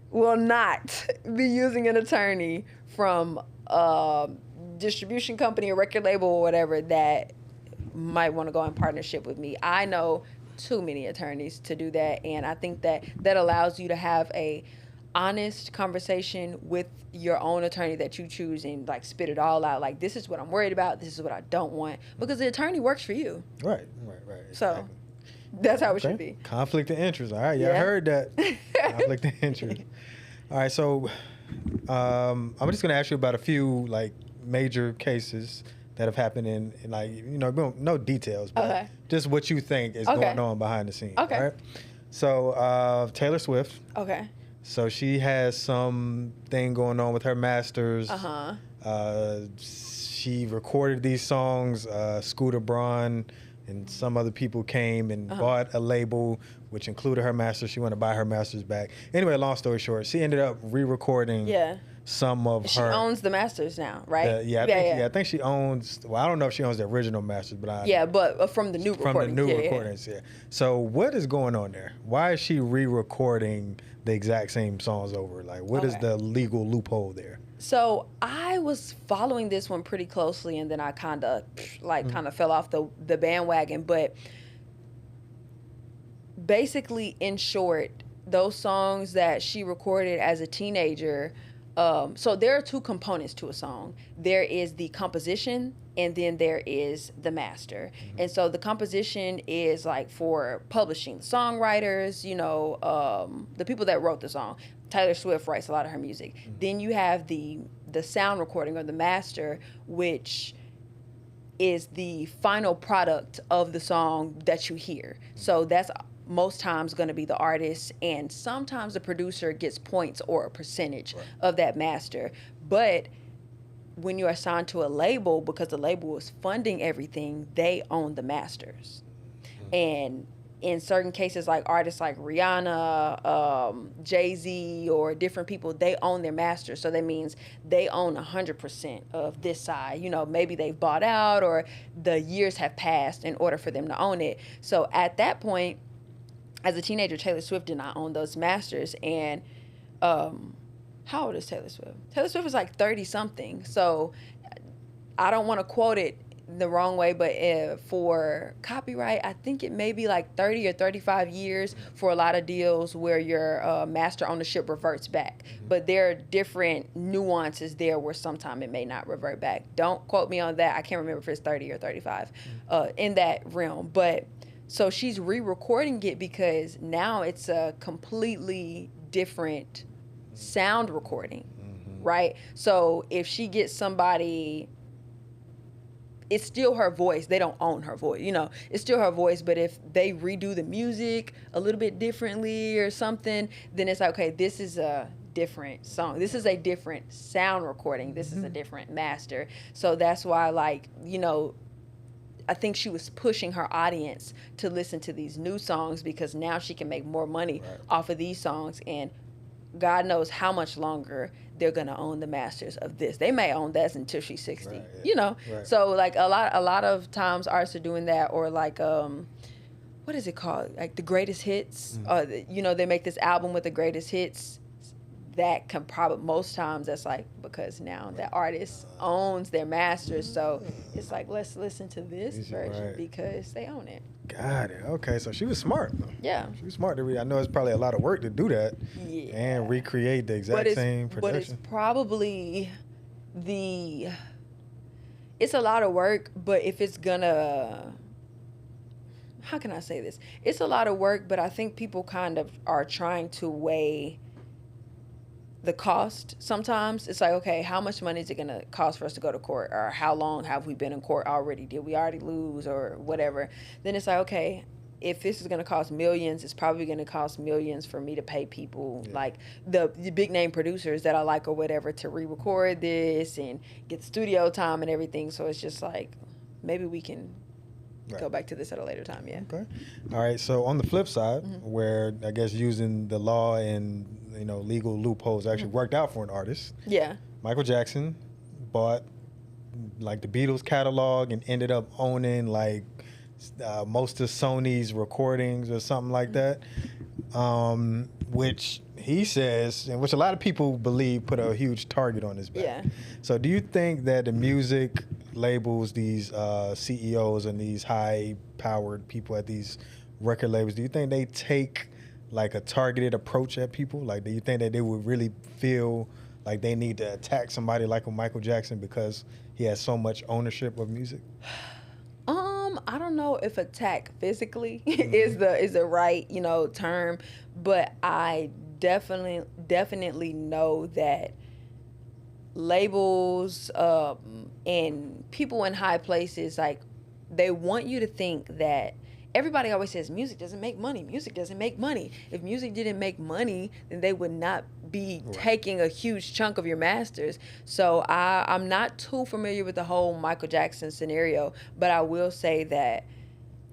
will not be using an attorney from a distribution company, a record label, or whatever that might want to go in partnership with me. I know too many attorneys to do that, and I think that allows you to have a honest conversation with your own attorney that you choose and like spit it all out. Like, this is what I'm worried about. This is what I don't want. Because the attorney works for you. Right. So Exactly. that's how it should be. Conflict of interest. All right. Yeah, I heard that. Conflict of interest. All right. So I'm just going to ask you about a few like major cases that have happened in like, no details, but just what you think is going on behind the scenes. Okay. All right. So Taylor Swift. Okay. So she has some thing going on with her masters. She recorded these songs. Scooter Braun and some other people came and bought a label which included her masters. She wanted to buy her masters back. Anyway, long story short, she ended up re-recording some of she her. She owns the masters now, right? I think she owns. Well, I don't know if she owns the original masters, but but from the new recordings. From the new recordings, yeah. So what is going on there? Why is she re-recording the exact same songs over? Like, what is the legal loophole there? So I was following this one pretty closely, and then I kind of fell off the bandwagon. But basically, in short, those songs that she recorded as a teenager. So there are two components to a song. There is the composition, and then there is the master. And so the composition is like for publishing, songwriters, the people that wrote the song. Taylor Swift writes a lot of her music. Then you have the sound recording or the master, which is the final product of the song that you hear. So that's most times going to be the artist, and sometimes the producer gets points or a percentage of that master. But when you're assigned to a label, because the label is funding everything, they own the masters. And in certain cases, like artists like Rihanna, Jay-Z, or different people, they own their masters. So that means they own 100% of this side. Maybe they've bought out or the years have passed in order for them to own it. So at that point, as a teenager, Taylor Swift did not own those masters. And how old is Taylor Swift? Taylor Swift is like 30-something. So I don't want to quote it the wrong way, but for copyright, I think it may be like 30 or 35 years for a lot of deals where your master ownership reverts back. But there are different nuances there where sometime it may not revert back. Don't quote me on that. I can't remember if it's 30 or 35 in that realm. But so she's re-recording it because now it's a completely different sound recording, right? So if she gets somebody, it's still her voice. They don't own her voice, it's still her voice. But if they redo the music a little bit differently or something, then it's like, okay, this is a different song. This is a different sound recording. This is a different master. So that's why, I think she was pushing her audience to listen to these new songs because now she can make more money off of these songs. And God knows how much longer they're going to own the masters of this. They may own that until she's 60, So like a lot of times artists are doing that, or like, what is it called? Like the greatest hits, they make this album with the greatest hits. That can probably, most times that's like, because now that artist owns their masters, so it's like, let's listen to this version because they own it. Got it. Okay, so she was smart. Yeah. She was smart. I know it's probably a lot of work to do that and recreate the exact same production. But it's probably it's a lot of work, but if it's gonna, how can I say this? It's a lot of work, but I think people kind of are trying to weigh the cost. Sometimes it's like, okay, how much money is it going to cost for us to go to court, or how long have we been in court already? Did we already lose or whatever? Then it's like, okay, if this is going to cost millions, it's probably going to cost millions for me to pay people like the big name producers that I like or whatever to re-record this and get the studio time and everything. So it's just like, maybe we can go back to this at a later time. Okay. All right. So on the flip side, where I guess using the law and legal loopholes actually worked out for an artist. Yeah. Michael Jackson bought like the Beatles catalog and ended up owning like most of Sony's recordings or something like that, which he says, and which a lot of people believe put a huge target on his back. Yeah. So do you think that the music labels, these CEOs and these high-powered people at these record labels, do you think they take like a targeted approach at people? Like, do you think that they would really feel like they need to attack somebody like a Michael Jackson because he has so much ownership of music? I don't know if attack physically is the right, term, but I definitely know that labels and people in high places, like, they want you to think that everybody always says music doesn't make money. Music doesn't make money. If music didn't make money, then they would not be taking a huge chunk of your masters. So I'm not too familiar with the whole Michael Jackson scenario, but I will say that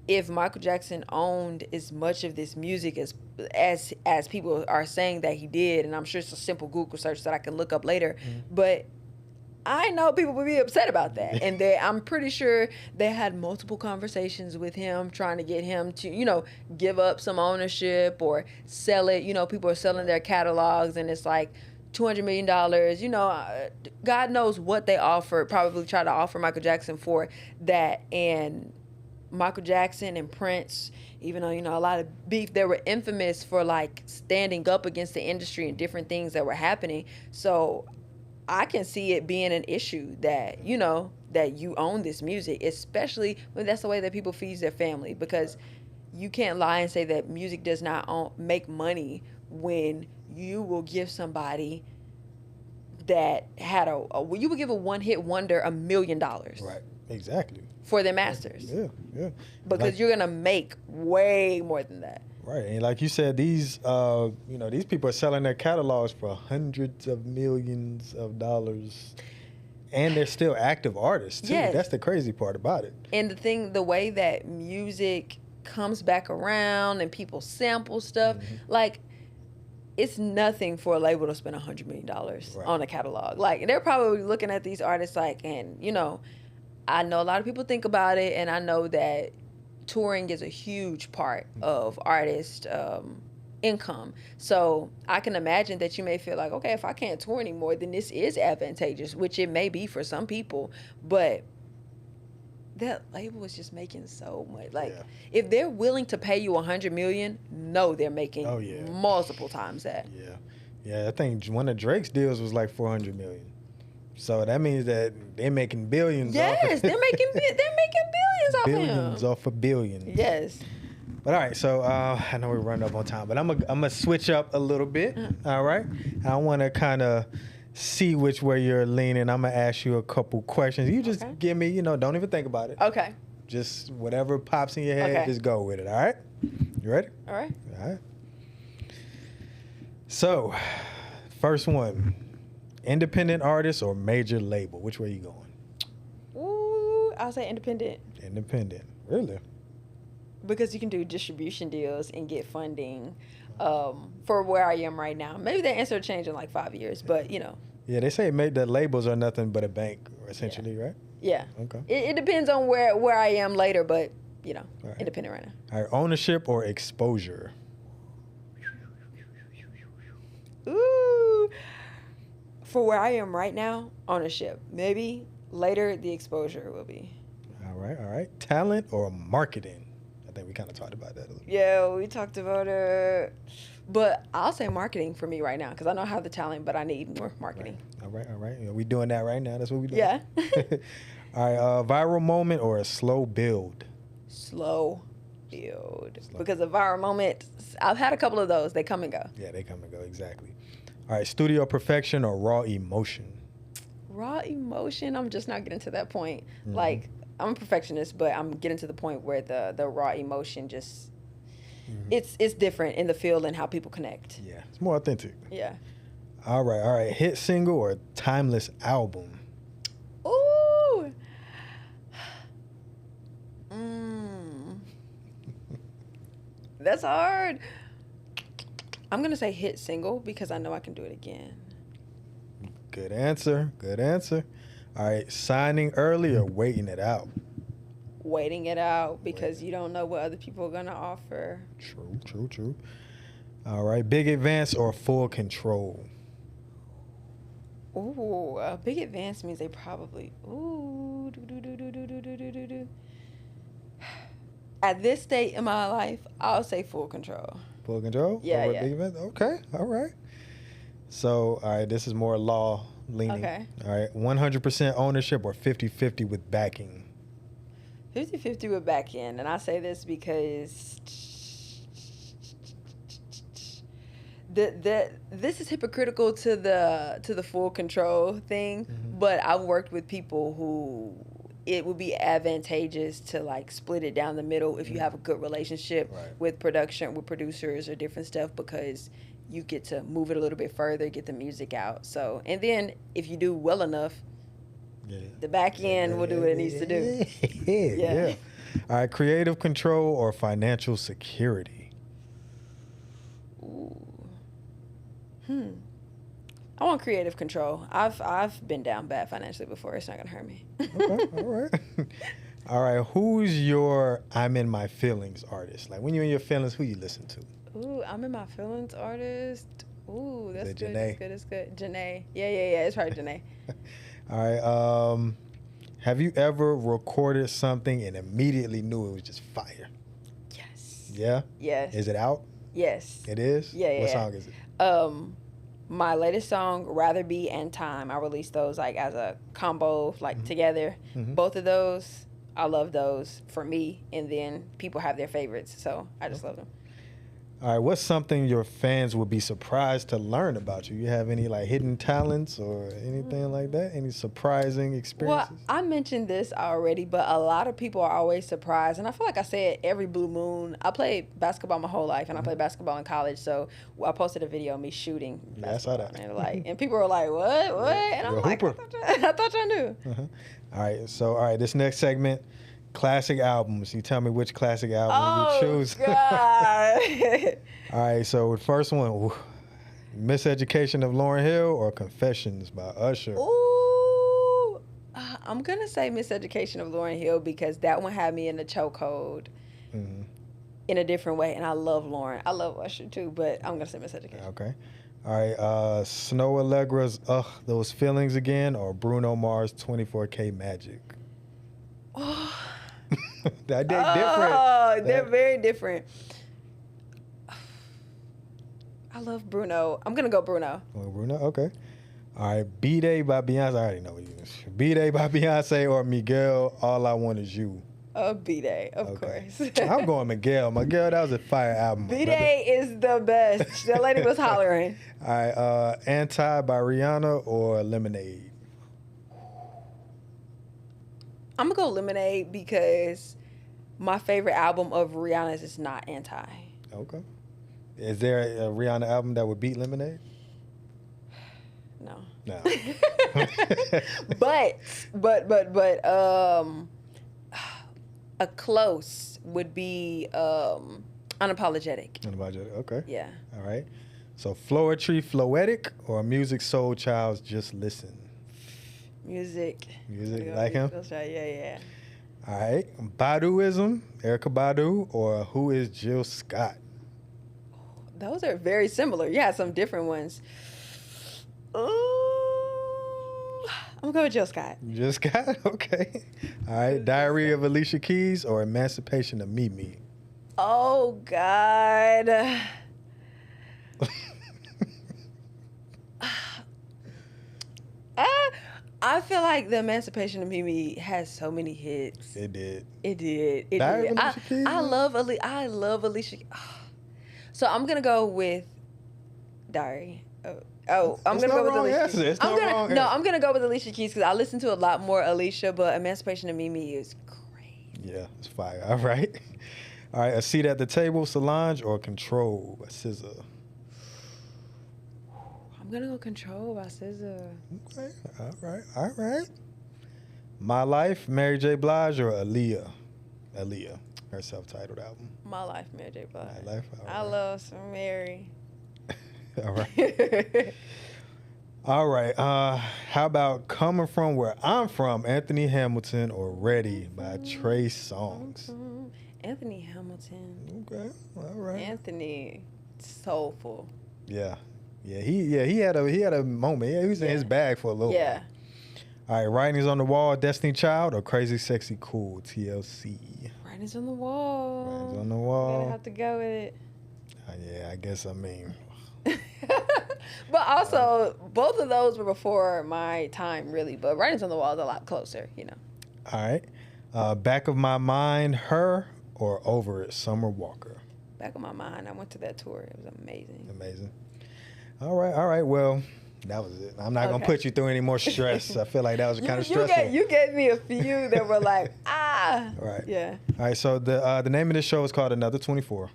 if Michael Jackson owned as much of this music as people are saying that he did, and I'm sure it's a simple Google search that I can look up later, but I know people would be upset about that. And I'm pretty sure they had multiple conversations with him trying to get him to, give up some ownership or sell it. People are selling their catalogs and it's like $200 million. God knows what they offered, probably try to offer Michael Jackson for that. And Michael Jackson and Prince, even though, a lot of beef, they were infamous for like standing up against the industry and different things that were happening. So I can see it being an issue that, that you own this music, especially when that's the way that people feed their family, because you can't lie and say that music does not make money when you will give somebody that had you would give a one-hit wonder $1 million. Right, exactly. For their masters. Yeah. Because you're going to make way more than that. Right, and like you said, these these people are selling their catalogs for hundreds of millions of dollars, and they're still active artists too. Yes. That's the crazy part about it. And the way that music comes back around and people sample stuff, like, it's nothing for a label to spend $100 million on a catalog. Like, they're probably looking at these artists like, and I know a lot of people think about it, and I know that touring is a huge part of artist income. So I can imagine that you may feel like, okay, if I can't tour anymore, then this is advantageous, which it may be for some people. But that label is just making so much. Like, if they're willing to pay you $100 million, no, they're making multiple times that. Yeah. I think one of Drake's deals was like $400 million. So that means that they're making billions. Yes, they're making billions off billions him. Off of billions. Yes. But all right, so I know we're running up on time, but I'm gonna switch up a little bit. All right, I want to kind of see which way you're leaning. I'm gonna ask you a couple questions. You just give me, don't even think about it. Okay. Just whatever pops in your head, just go with it. All right. You ready? All right. All right. So, first one. Independent artist or major label? Which way you going? Ooh, I'll say independent. Independent. Really? Because you can do distribution deals and get funding for where I am right now. Maybe that answer will change in like 5 years, but Yeah, they say the labels are nothing but a bank, essentially, right? Yeah. Okay. It depends on where I am later, but, independent right now. All right, ownership or exposure? Ooh. For where I am right now, ownership. Maybe later the exposure will be. All right. Talent or marketing? I think we kind of talked about that a little bit. Yeah, we talked about it. But I'll say marketing for me right now because I don't have the talent, but I need more marketing. Right. All right. We doing that right now. That's what we doing. Yeah. All right. Viral moment or a slow build? Slow build. Because a viral moment, I've had a couple of those. They come and go. Yeah, they come and go. Exactly. All right, studio perfection or raw emotion? Raw emotion, I'm just not getting to that point. Like, I'm a perfectionist, but I'm getting to the point where the raw emotion just, it's different in the field and how people connect. Yeah, it's more authentic. Yeah. All right. Hit single or timeless album? Ooh. That's hard. I'm going to say hit single because I know I can do it again. Good answer. All right, signing early or waiting it out? Waiting it out because you don't know what other people are going to offer. True. All right, big advance or full control? Ooh, a big advance means they probably, At this state in my life, I'll say full control. Full control? Yeah, Over yeah. big events? Okay, all right. So, all right, this is more law leaning. Okay. All right, 100% ownership or 50-50 with backing? 50-50 with back end. And I say this because this is hypocritical to the full control thing, but I've worked with people who it would be advantageous to like split it down the middle if you have a good relationship with production, with producers or different stuff, because you get to move it a little bit further, get the music out. So, and then if you do well enough, the back end will do what it needs to do. Yeah. All right, creative control or financial security? Ooh. I want creative control. I've been down bad financially before. It's not gonna hurt me. Okay, all right. All right, who's your I'm in my feelings artist? Like when you're in your feelings, who you listen to? Ooh, I'm in my feelings artist. Ooh, that's good. Janae? That's good. Janae. Yeah. It's probably Janae. All right. Have you ever recorded something and immediately knew it was just fire? Yes. Yeah? Yes. Is it out? Yes. It is? Yeah. What song is it? My latest song, Rather Be and Time. I released those like as a combo, like together. Both of those, I love those for me. And then people have their favorites, so I just love them. All right, what's something your fans would be surprised to learn about you? You have any like hidden talents or anything like that? Any surprising experiences? Well, I mentioned this already, but a lot of people are always surprised. And I feel like I say it every blue moon. I played basketball my whole life, and I played basketball in college. So I posted a video of me shooting basketball. Yeah, I saw that. And people were like, what? And I'm like, I thought y'all knew. All right, this next segment, classic albums. You tell me which classic album you choose. God. All right, so the first one, Miseducation of Lauryn Hill or Confessions by Usher? Ooh. I'm going to say Miseducation of Lauryn Hill because that one had me in the chokehold in a different way. And I love Lauryn. I love Usher too, but I'm going to say Miseducation. Okay. All right, Snow Allegra's Those Feelings Again or Bruno Mars 24K Magic? Oh. They're different. Oh, they're very different. I love Bruno. I'm going to go Bruno. Oh, Bruno? Okay. All right, B-Day by Beyonce. I already know what you is. B-Day by Beyonce or Miguel, All I Want Is You? B-Day, of course. I'm going Miguel. Miguel, that was a fire album. B-Day is the best. That lady was hollering. All right, Anti by Rihanna or Lemonade? I'm going to go Lemonade because my favorite album of Rihanna's is not Anti. Okay. Is there a Rihanna album that would beat Lemonade? No. but a close would be Unapologetic. Unapologetic, okay. Yeah. All right. So Floetry, Floetic or Music Soul Child's Just Listen? Music, like him? Yeah. All right. Baduism, Erykah Badu or Who is Jill Scott? Those are very similar. Yeah, some different ones. Ooh, I'm going to go with Jill Scott. Jill Scott? Okay. All right. Diary of Alicia Keys or Emancipation of Mimi? Oh, God. I feel like the Emancipation of Mimi has so many hits. It did. Diary of Alicia Keys? I love Alicia. So I'm gonna go with Diary. I'm gonna go with Alicia. I'm gonna go with Alicia Keys because I listen to a lot more Alicia, but Emancipation of Mimi is great. Yeah, it's fire. All right. A Seat at the Table, Solange or Control by SZA? I'm gonna go Control by SZA. Okay. All right. My Life, Mary J. Blige or Aaliyah? Aaliyah, her self-titled album. My Life, Mary J. Blige. My Life. I love some Mary. All right. All right. How about Coming From Where I'm From, Anthony Hamilton or Ready by Trey Songz? Anthony Hamilton. Okay. All right. Anthony, soulful. Yeah. He had a moment. Yeah, he was in his bag for a little while. All right, Writings on the Wall, Destiny Child or Crazy Sexy Cool, TLC? Writings on the Wall. Writings on the Wall. Gonna have to go with it. Yeah, I guess I mean. But also, both of those were before my time, really. But Writings on the Wall is a lot closer, you know. All right. Back of My Mind, Her, or Over It, Summer Walker? Back of My Mind. I went to that tour. It was amazing. Amazing. All right. Well, that was it. I'm not going to put you through any more stress. I feel like that was kind of stressful. You gave me a few that were like, Right. Yeah. All right, so the name of this show is called Another 24.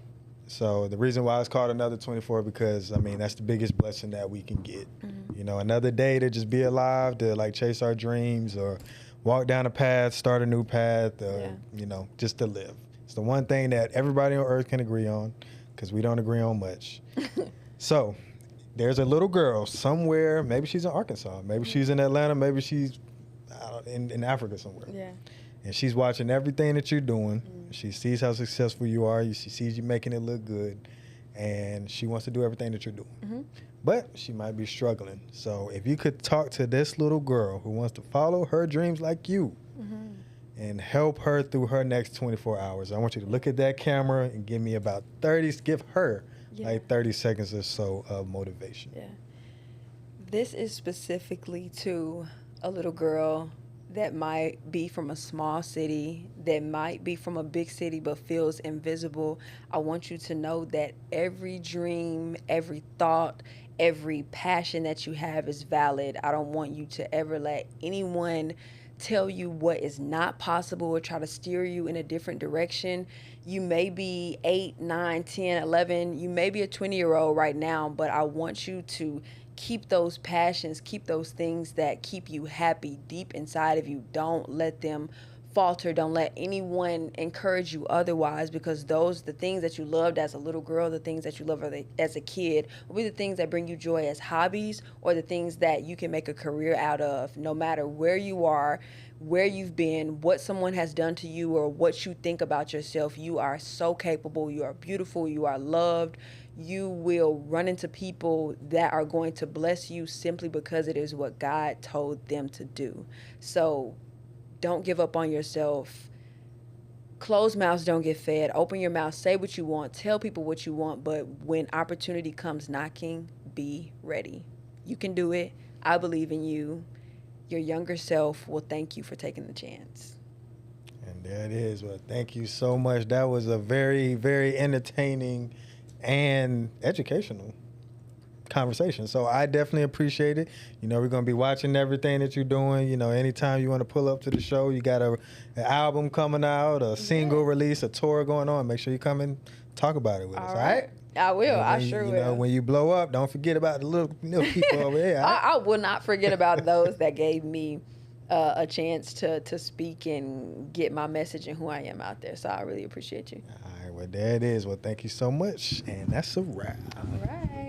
So the reason why it's called Another 24 because, I mean, that's the biggest blessing that we can get. Mm-hmm. You know, another day to just be alive, to like chase our dreams or walk down a path, start a new path, you know, just to live. It's the one thing that everybody on earth can agree on because we don't agree on much. So there's a little girl somewhere, maybe she's in Arkansas, maybe she's in Atlanta, maybe she's in Africa somewhere. Yeah. And she's watching everything that you're doing. She sees how successful you are. She sees you making it look good. And she wants to do everything that you're doing. Mm-hmm. But she might be struggling. So if you could talk to this little girl who wants to follow her dreams like you and help her through her next 24 hours, I want you to look at that camera and give me about 30, give her like 30 seconds or so of motivation. Yeah. This is specifically to a little girl that might be from a small city, that might be from a big city, but feels invisible. I want you to know that every dream, every thought, every passion that you have is valid. I don't want you to ever let anyone tell you what is not possible or try to steer you in a different direction. You may be 8, 9, 10, 11. You may be a 20-year-old right now, but I want you to keep those passions, keep those things that keep you happy deep inside of you. Don't let them falter. Don't let anyone encourage you otherwise, because those, the things that you loved as a little girl, the things that you love as a kid, will be the things that bring you joy as hobbies, or the things that you can make a career out of. No matter where you are, where you've been, what someone has done to you, or what you think about yourself, you are so capable. You are beautiful. You are loved. You will run into people that are going to bless you simply because it is what God told them to do. So don't give up on yourself. Closed mouths don't get fed. Open your mouth, say what you want, tell people what you want, but when opportunity comes knocking, be ready. You can do it. I believe in you. Your younger self will thank you for taking the chance. And there it is. Well, thank you so much. That was a very, very entertaining and educational conversation. So I definitely appreciate it. You know, we're going to be watching everything that you're doing. You know, anytime you want to pull up to the show, you got an album coming out, a single release, a tour going on. Make sure you come and talk about it with us. All right? I will. I You sure will. know, when you blow up, don't forget about the little people over here. I will not forget about those that gave me a chance to speak and get my message and who I am out there. So I really appreciate you. All right, well, there it is. Well, thank you so much. And that's a wrap. All right.